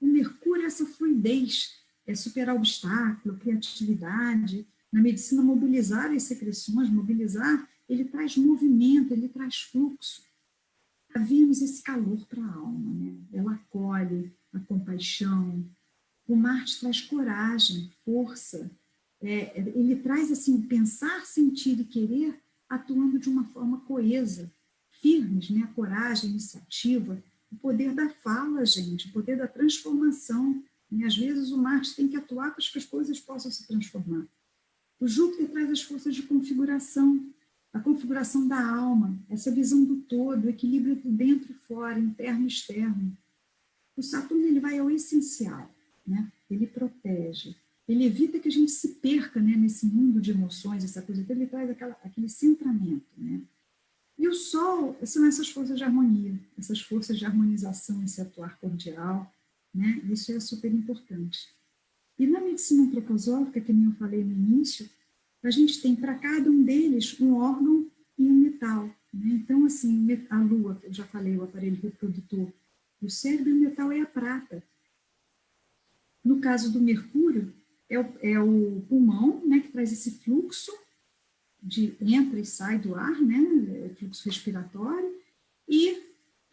O Mercúrio é essa fluidez, superar obstáculo, criatividade. Na medicina, mobilizar as secreções, mobilizar, ele traz movimento, ele traz fluxo. A Vênus, esse calor para a alma, né? Ela acolhe a compaixão. O Marte traz coragem, força. Ele traz assim, pensar, sentir e querer atuando de uma forma coesa, firmes, né? A coragem, a iniciativa, o poder da fala, gente, o poder da transformação. E às vezes o Marte tem que atuar para que as coisas possam se transformar. O Júpiter traz as forças de configuração, a configuração da alma, essa visão do todo, o equilíbrio entre dentro e fora, interno e externo. O Saturno, ele vai ao essencial, né? Ele protege, ele evita que a gente se perca, né, nesse mundo de emoções, essa coisa, então ele traz aquele centramento, né? E o Sol são essas forças de harmonia, essas forças de harmonização, esse atuar cordial, né? Isso é super importante. E na medicina antroposófica, que nem eu falei no início, a gente tem para cada um deles um órgão e um metal, né? Então, assim, a Lua, eu já falei, o aparelho reprodutor, o cérebro e o metal é a prata. No caso do Mercúrio, é o pulmão, né, que traz esse fluxo de entra e sai do ar, né, fluxo respiratório, e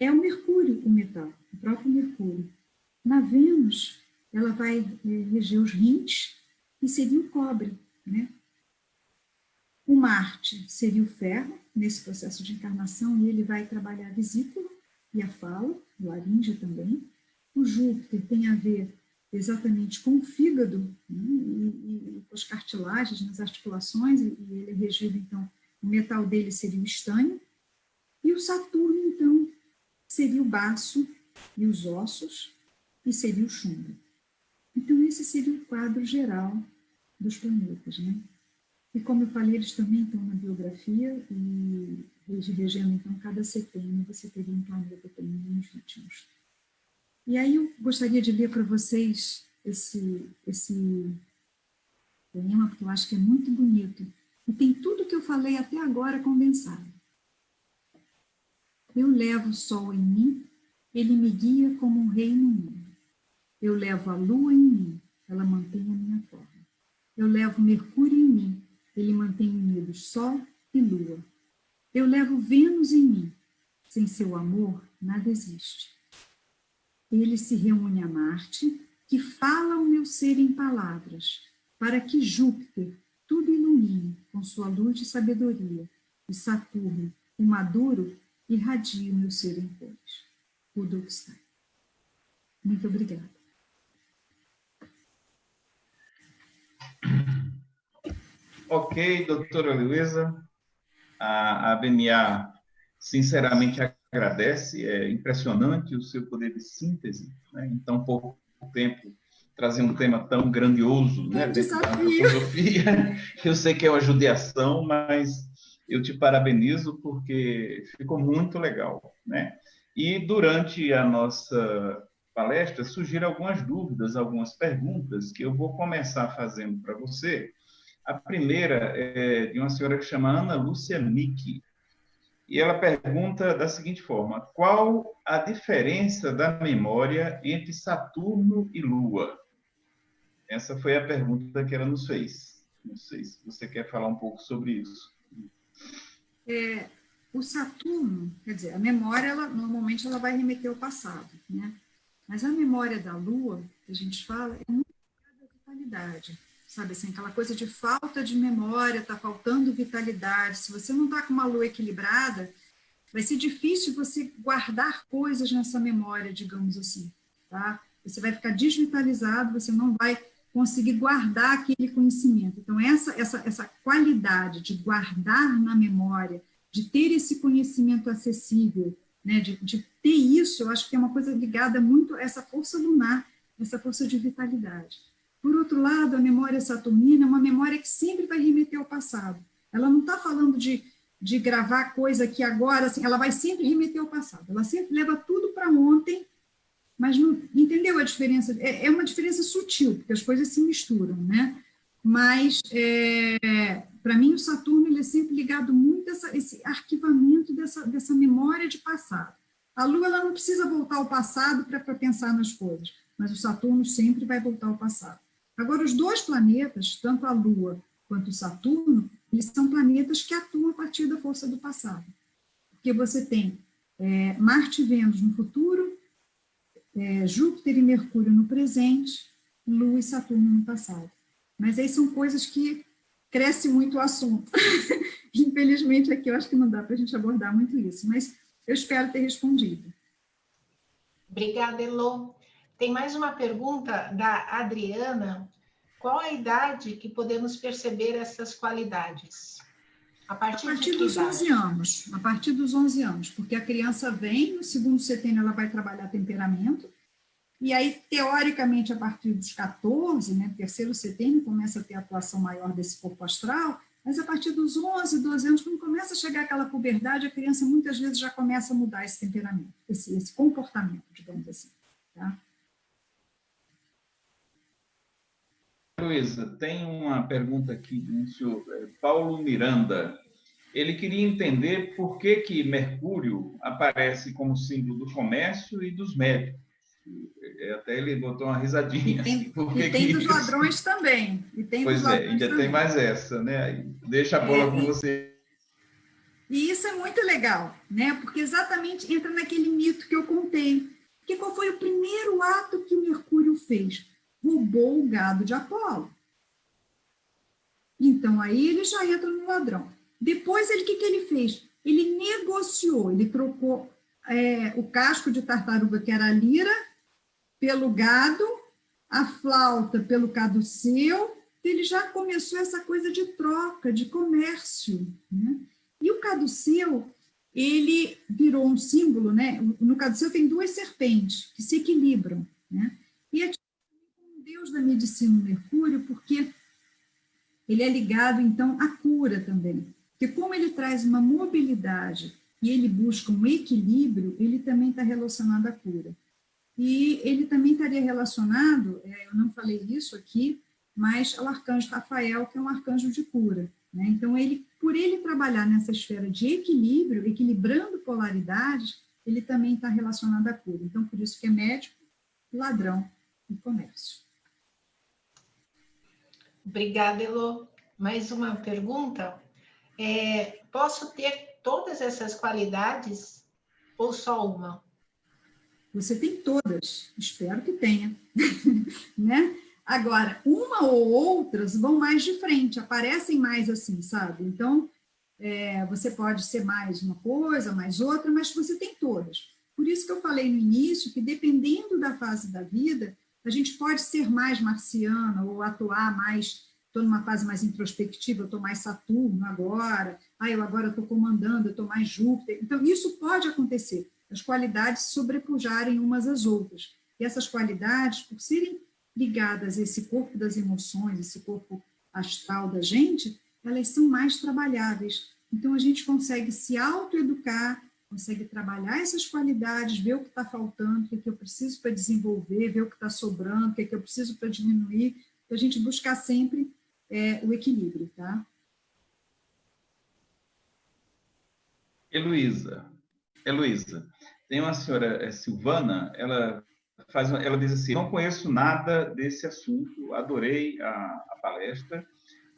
é o Mercúrio, o metal, o próprio Mercúrio. Na Vênus, ela vai reger os rins e seria o cobre, né? O Marte seria o ferro, nesse processo de encarnação, e ele vai trabalhar a vesícula e a fala, laringe também. O Júpiter tem a ver exatamente com o fígado, né, e com as cartilagens nas articulações, e ele é regido, então, o metal dele seria o estanho. E o Saturno, então, seria o baço e os ossos, e seria o chumbo. Então, esse seria o quadro geral dos planetas, né? E como eu falei, eles também estão na biografia, e regendo, então, cada setênio você teria um planeta também nos últimos. E aí eu gostaria de ler para vocês esse poema, porque eu acho que é muito bonito. E tem tudo que eu falei até agora condensado. Eu levo o sol em mim, ele me guia como um rei no mundo. Eu levo a lua em mim, ela mantém a minha forma. Eu levo Mercúrio em mim, ele mantém unidos sol e lua. Eu levo Vênus em mim, sem seu amor nada existe. Ele se reúne a Marte, que fala o meu ser em palavras, para que Júpiter tudo ilumine com sua luz de sabedoria, e Saturno, o maduro, irradie o meu ser em cores. Rudolf Stein. Muito obrigada.
Ok, doutora Luísa, a BNA sinceramente agradece, é impressionante o seu poder de síntese, né? Em tão pouco tempo, trazer um tema tão grandioso, né, dentro da antroposofia. Eu sei que é uma judiação, mas eu te parabenizo porque ficou muito legal, né? E durante a nossa palestra surgiram algumas dúvidas, algumas perguntas que eu vou começar fazendo para você. A primeira é de uma senhora que chama Ana Lúcia Micki, e ela pergunta da seguinte forma: qual a diferença da memória entre Saturno e Lua? Essa foi a pergunta que ela nos fez. Não sei se você quer falar um pouco sobre isso.
O Saturno, quer dizer, a memória, normalmente ela vai remeter ao passado, né? Mas a memória da Lua, que a gente fala, é muito ligada à vitalidade, sabe assim, aquela coisa de falta de memória, está faltando vitalidade. Se você não está com uma Lua equilibrada, vai ser difícil você guardar coisas nessa memória, digamos assim, tá? Você vai ficar desvitalizado, você não vai conseguir guardar aquele conhecimento. Então, essa qualidade de guardar na memória, de ter esse conhecimento acessível, né, de ter isso, eu acho que é uma coisa ligada muito a essa força lunar, essa força de vitalidade. Por outro lado, a memória saturnina é uma memória que sempre vai remeter ao passado. Ela não está falando de gravar coisa que agora, assim, ela vai sempre remeter ao passado. Ela sempre leva tudo para ontem, mas não entendeu a diferença? É uma diferença sutil, porque as coisas se misturam, né? Mas, para mim, o Saturno ele é sempre ligado muito a esse arquivamento dessa memória de passado. A Lua ela não precisa voltar ao passado para pensar nas coisas, mas o Saturno sempre vai voltar ao passado. Agora, os dois planetas, tanto a Lua quanto o Saturno, eles são planetas que atuam a partir da força do passado. Porque você tem Marte e Vênus no futuro, Júpiter e Mercúrio no presente, Lua e Saturno no passado. Mas aí são coisas que cresce muito o assunto. Infelizmente, aqui eu acho que não dá para a gente abordar muito isso, mas eu espero ter respondido.
Obrigada, Elô. Tem mais uma pergunta da Adriana. Qual a idade que podemos perceber essas qualidades? A partir
dos 11 anos. A partir dos 11 anos, porque a criança vem, no segundo setênio ela vai trabalhar temperamento, e aí, teoricamente, a partir dos 14, né, terceiro setênio, começa a ter atuação maior desse corpo astral, mas a partir dos 11, 12 anos, quando começa a chegar aquela puberdade, a criança muitas vezes já começa a mudar esse temperamento, esse comportamento, digamos assim. Tá?
Luísa, tem uma pergunta aqui do senhor Paulo Miranda. Ele queria entender por que Mercúrio aparece como símbolo do comércio e dos médicos, Até ele botou uma risadinha.
E tem dos ladrões também.
Pois é, ainda tem mais essa, né? Deixa a bola com você.
E isso é muito legal, né? Porque exatamente entra naquele mito que eu contei. Porque qual foi o primeiro ato que o Mercúrio fez? Roubou o gado de Apolo. Então, aí ele já entra no ladrão. Depois, o que ele fez? Ele negociou, ele trocou o casco de tartaruga, que era a lira, pelo gado, a flauta pelo caduceu. Ele já começou essa coisa de troca, de comércio, né? E o caduceu, ele virou um símbolo, né? No caduceu tem duas serpentes que se equilibram, né? E é um deus da medicina, Mercúrio, porque ele é ligado, então, à cura também. Porque como ele traz uma mobilidade e ele busca um equilíbrio, ele também está relacionado à cura. E ele também estaria relacionado, eu não falei isso aqui, mas ao arcanjo Rafael, que é um arcanjo de cura, né? Então, por ele trabalhar nessa esfera de equilíbrio, equilibrando polaridades, ele também está relacionado à cura. Então, por isso que é médico, ladrão e comércio.
Obrigada, Elô. Mais uma pergunta. Posso ter todas essas qualidades ou só uma?
Você tem todas, espero que tenha, né? Agora, uma ou outras vão mais de frente, aparecem mais assim, sabe? Então, você pode ser mais uma coisa, mais outra, mas você tem todas. Por isso que eu falei no início que, dependendo da fase da vida, a gente pode ser mais marciana ou atuar mais, estou numa fase mais introspectiva, eu estou mais Saturno agora, eu agora estou comandando, eu estou mais Júpiter. Então, isso pode acontecer, as qualidades sobrepujarem umas às outras. E essas qualidades, por serem ligadas a esse corpo das emoções, esse corpo astral da gente, elas são mais trabalháveis. Então, a gente consegue se autoeducar, consegue trabalhar essas qualidades, ver o que está faltando, o que eu preciso para desenvolver, ver o que está sobrando, o que eu preciso para diminuir, para a gente buscar sempre o equilíbrio, tá?
Heloísa, tem uma senhora Silvana, ela diz assim: não conheço nada desse assunto, adorei a palestra,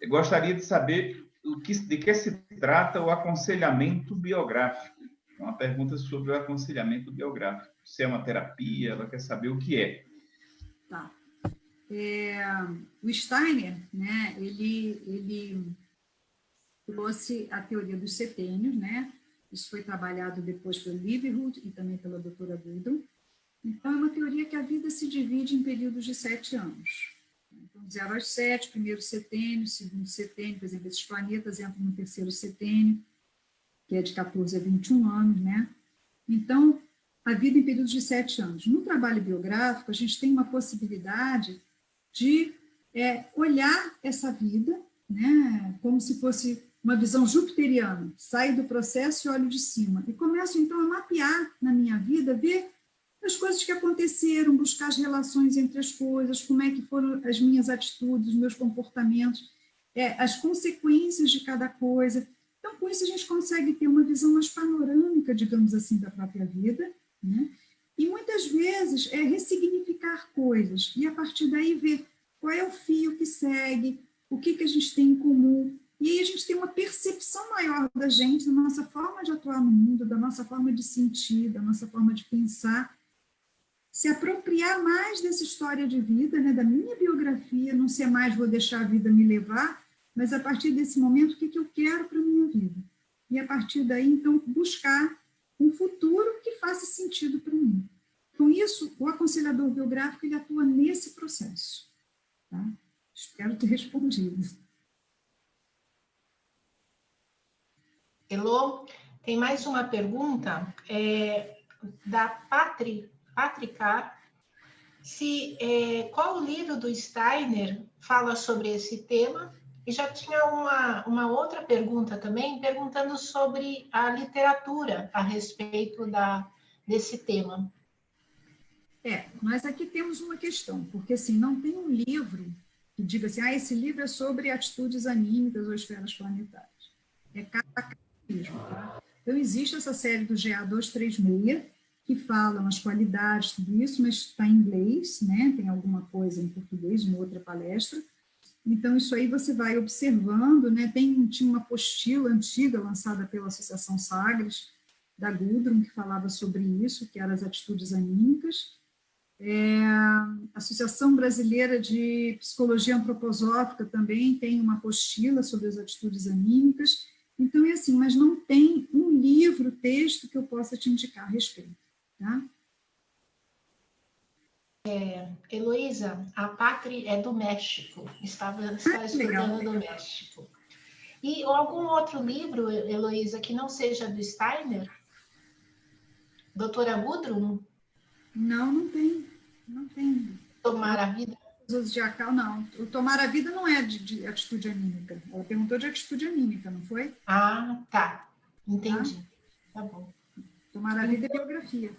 eu gostaria de saber de que se trata o aconselhamento biográfico. É uma pergunta sobre o aconselhamento biográfico. Se é uma terapia, ela quer saber o que é.
Tá. O Steiner, né, ele trouxe a teoria dos setênios, né? Isso foi trabalhado depois pelo Liverhood e também pela doutora Goodall. Então, é uma teoria que a vida se divide em períodos de 7 anos. Então, 0 aos 7, primeiro setênio, segundo setênio, por exemplo, esses planetas entram no terceiro setênio, que é de 14 a 21 anos, né? Então, a vida em períodos de 7 anos. No trabalho biográfico, a gente tem uma possibilidade de olhar essa vida, né, como se fosse uma visão jupiteriana, saio do processo e olho de cima, e começo, então, a mapear na minha vida, ver as coisas que aconteceram, buscar as relações entre as coisas, como é que foram as minhas atitudes, os meus comportamentos, as consequências de cada coisa. Então, com isso, a gente consegue ter uma visão mais panorâmica, digamos assim, da própria vida, né? E, muitas vezes, ressignificar coisas, e, a partir daí, ver qual é o fio que segue, o que a gente tem em comum. E aí a gente tem uma percepção maior da gente, da nossa forma de atuar no mundo, da nossa forma de sentir, da nossa forma de pensar, se apropriar mais dessa história de vida, né, da minha biografia, não ser mais vou deixar a vida me levar, mas a partir desse momento, o que eu quero para a minha vida? E a partir daí, então, buscar um futuro que faça sentido para mim. Com isso, o aconselhador biográfico ele atua nesse processo. Tá? Espero ter respondido.
Elô, tem mais uma pergunta da Patricar. Qual livro do Steiner fala sobre esse tema? E já tinha uma outra pergunta também, perguntando sobre a literatura a respeito desse tema.
Nós aqui temos uma questão, porque assim, não tem um livro que diga assim, esse livro é sobre atitudes anímicas ou esferas planetárias. É cada mesmo, tá? Então, existe essa série do GA 236, que falam as qualidades, tudo isso, mas está em inglês, né? Tem alguma coisa em português, uma outra palestra. Então, isso aí você vai observando, né? Tinha uma apostila antiga lançada pela Associação Sagres, da Gudrun, que falava sobre isso, que eram as atitudes anímicas. A Associação Brasileira de Psicologia Antroposófica também tem uma apostila sobre as atitudes anímicas. Então, é assim, mas não tem um livro, texto que eu possa te indicar a respeito, tá?
Heloísa, a Patri é do México, está estudando
legal.
no México. E algum outro livro, Heloísa, que não seja do Steiner? Doutora Gudrun?
Não, não tem. Não tem.
Tomar a Vida?
O zodiacal, não. O Tomar a Vida não é de atitude anímica. Ela perguntou de atitude anímica, não foi?
Ah, tá. Entendi. Tá bom.
Tomar a Vida é biografia.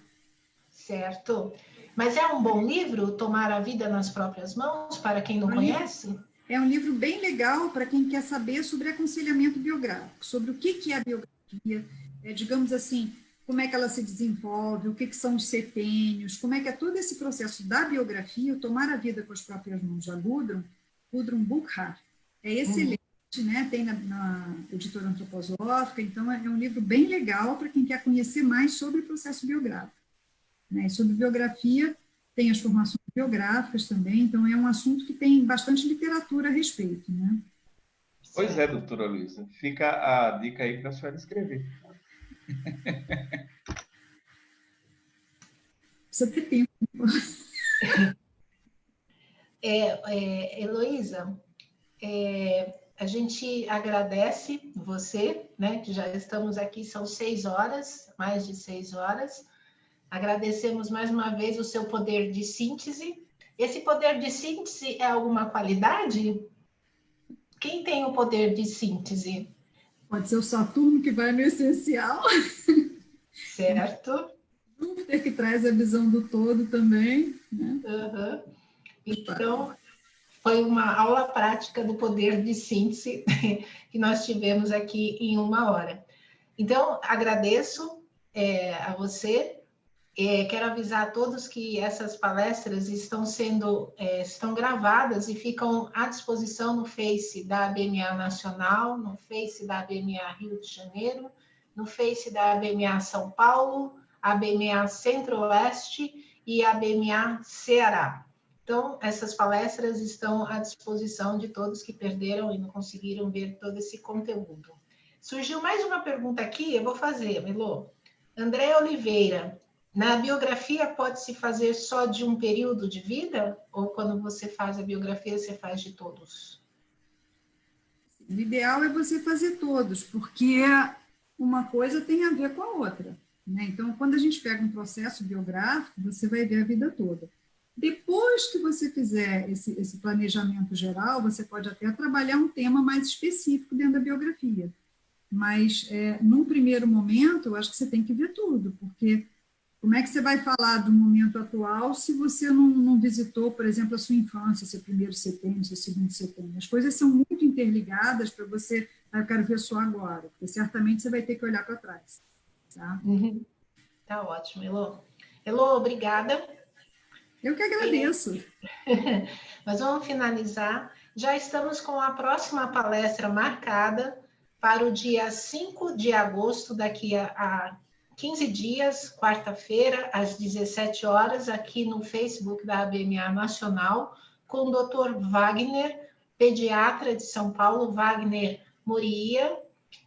Certo. Mas é um bom livro, Tomar a Vida nas Próprias Mãos, para quem não conhece?
É um livro bem legal para quem quer saber sobre aconselhamento biográfico, sobre o que é a biografia, digamos assim, como é que ela se desenvolve, o que são os setênios, como é que é todo esse processo da biografia, o Tomar a Vida com as Próprias Mãos, da Gudrun Burkhardt. É excelente, né? Tem na editora antroposófica, então é um livro bem legal para quem quer conhecer mais sobre o processo biográfico. Né? E sobre biografia, tem as formações biográficas também, então é um assunto que tem bastante literatura a respeito. Né?
Pois é, doutora Luísa. Fica a dica aí para a senhora escrever.
Precisa ter tempo.
Heloísa, a gente agradece você, né, que já estamos aqui, são 6 horas, mais de 6 horas. Agradecemos mais uma vez o seu poder de síntese. Esse poder de síntese é alguma qualidade? Quem tem o poder de síntese?
Pode ser o Saturno que vai no essencial.
Certo.
Júpiter que traz a visão do todo também. Né?
Uhum. Então, foi uma aula prática do poder de síntese que nós tivemos aqui em 1 hora. Então, agradeço a você. Quero avisar a todos que essas palestras estão gravadas e ficam à disposição no Face da ABMA Nacional, no Face da ABMA Rio de Janeiro, no Face da ABMA São Paulo, ABMA Centro-Oeste e ABMA Ceará. Então, essas palestras estão à disposição de todos que perderam e não conseguiram ver todo esse conteúdo. Surgiu mais uma pergunta aqui, eu vou fazer, Melô. André Oliveira. Na biografia pode-se fazer só de um período de vida? Ou quando você faz a biografia, você faz de todos?
O ideal é você fazer todos, porque uma coisa tem a ver com a outra. Né? Então, quando a gente pega um processo biográfico, você vai ver a vida toda. Depois que você fizer esse planejamento geral, você pode até trabalhar um tema mais específico dentro da biografia. Mas, num primeiro momento, eu acho que você tem que ver tudo, porque como é que você vai falar do momento atual se você não visitou, por exemplo, a sua infância, seu primeiro setembro, seu segundo setembro? As coisas são muito interligadas para você, eu quero ver só agora, porque certamente você vai ter que olhar para trás. Tá?
Tá ótimo, Elô. Elô, obrigada.
Eu que agradeço.
Nós vamos finalizar. Já estamos com a próxima palestra marcada para o dia 5 de agosto, daqui a 15 dias, quarta-feira, às 17 horas, aqui no Facebook da ABMA Nacional, com o Dr. Wagner, pediatra de São Paulo, Wagner Muria,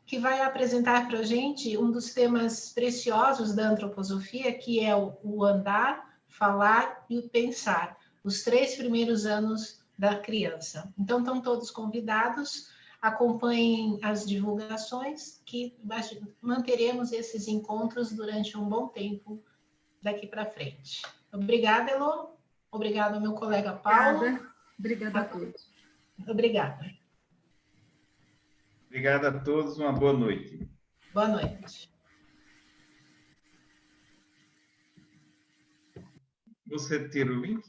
que vai apresentar para a gente um dos temas preciosos da antroposofia, que é o andar, falar e o pensar, os 3 primeiros anos da criança. Então, estão todos convidados. Acompanhem as divulgações, que manteremos esses encontros durante um bom tempo daqui para frente. Obrigada, Elô. Obrigada ao meu colega Paulo.
Obrigada a todos.
Obrigada.
Obrigado a todos, uma boa noite.
Boa noite.
Você tira o link?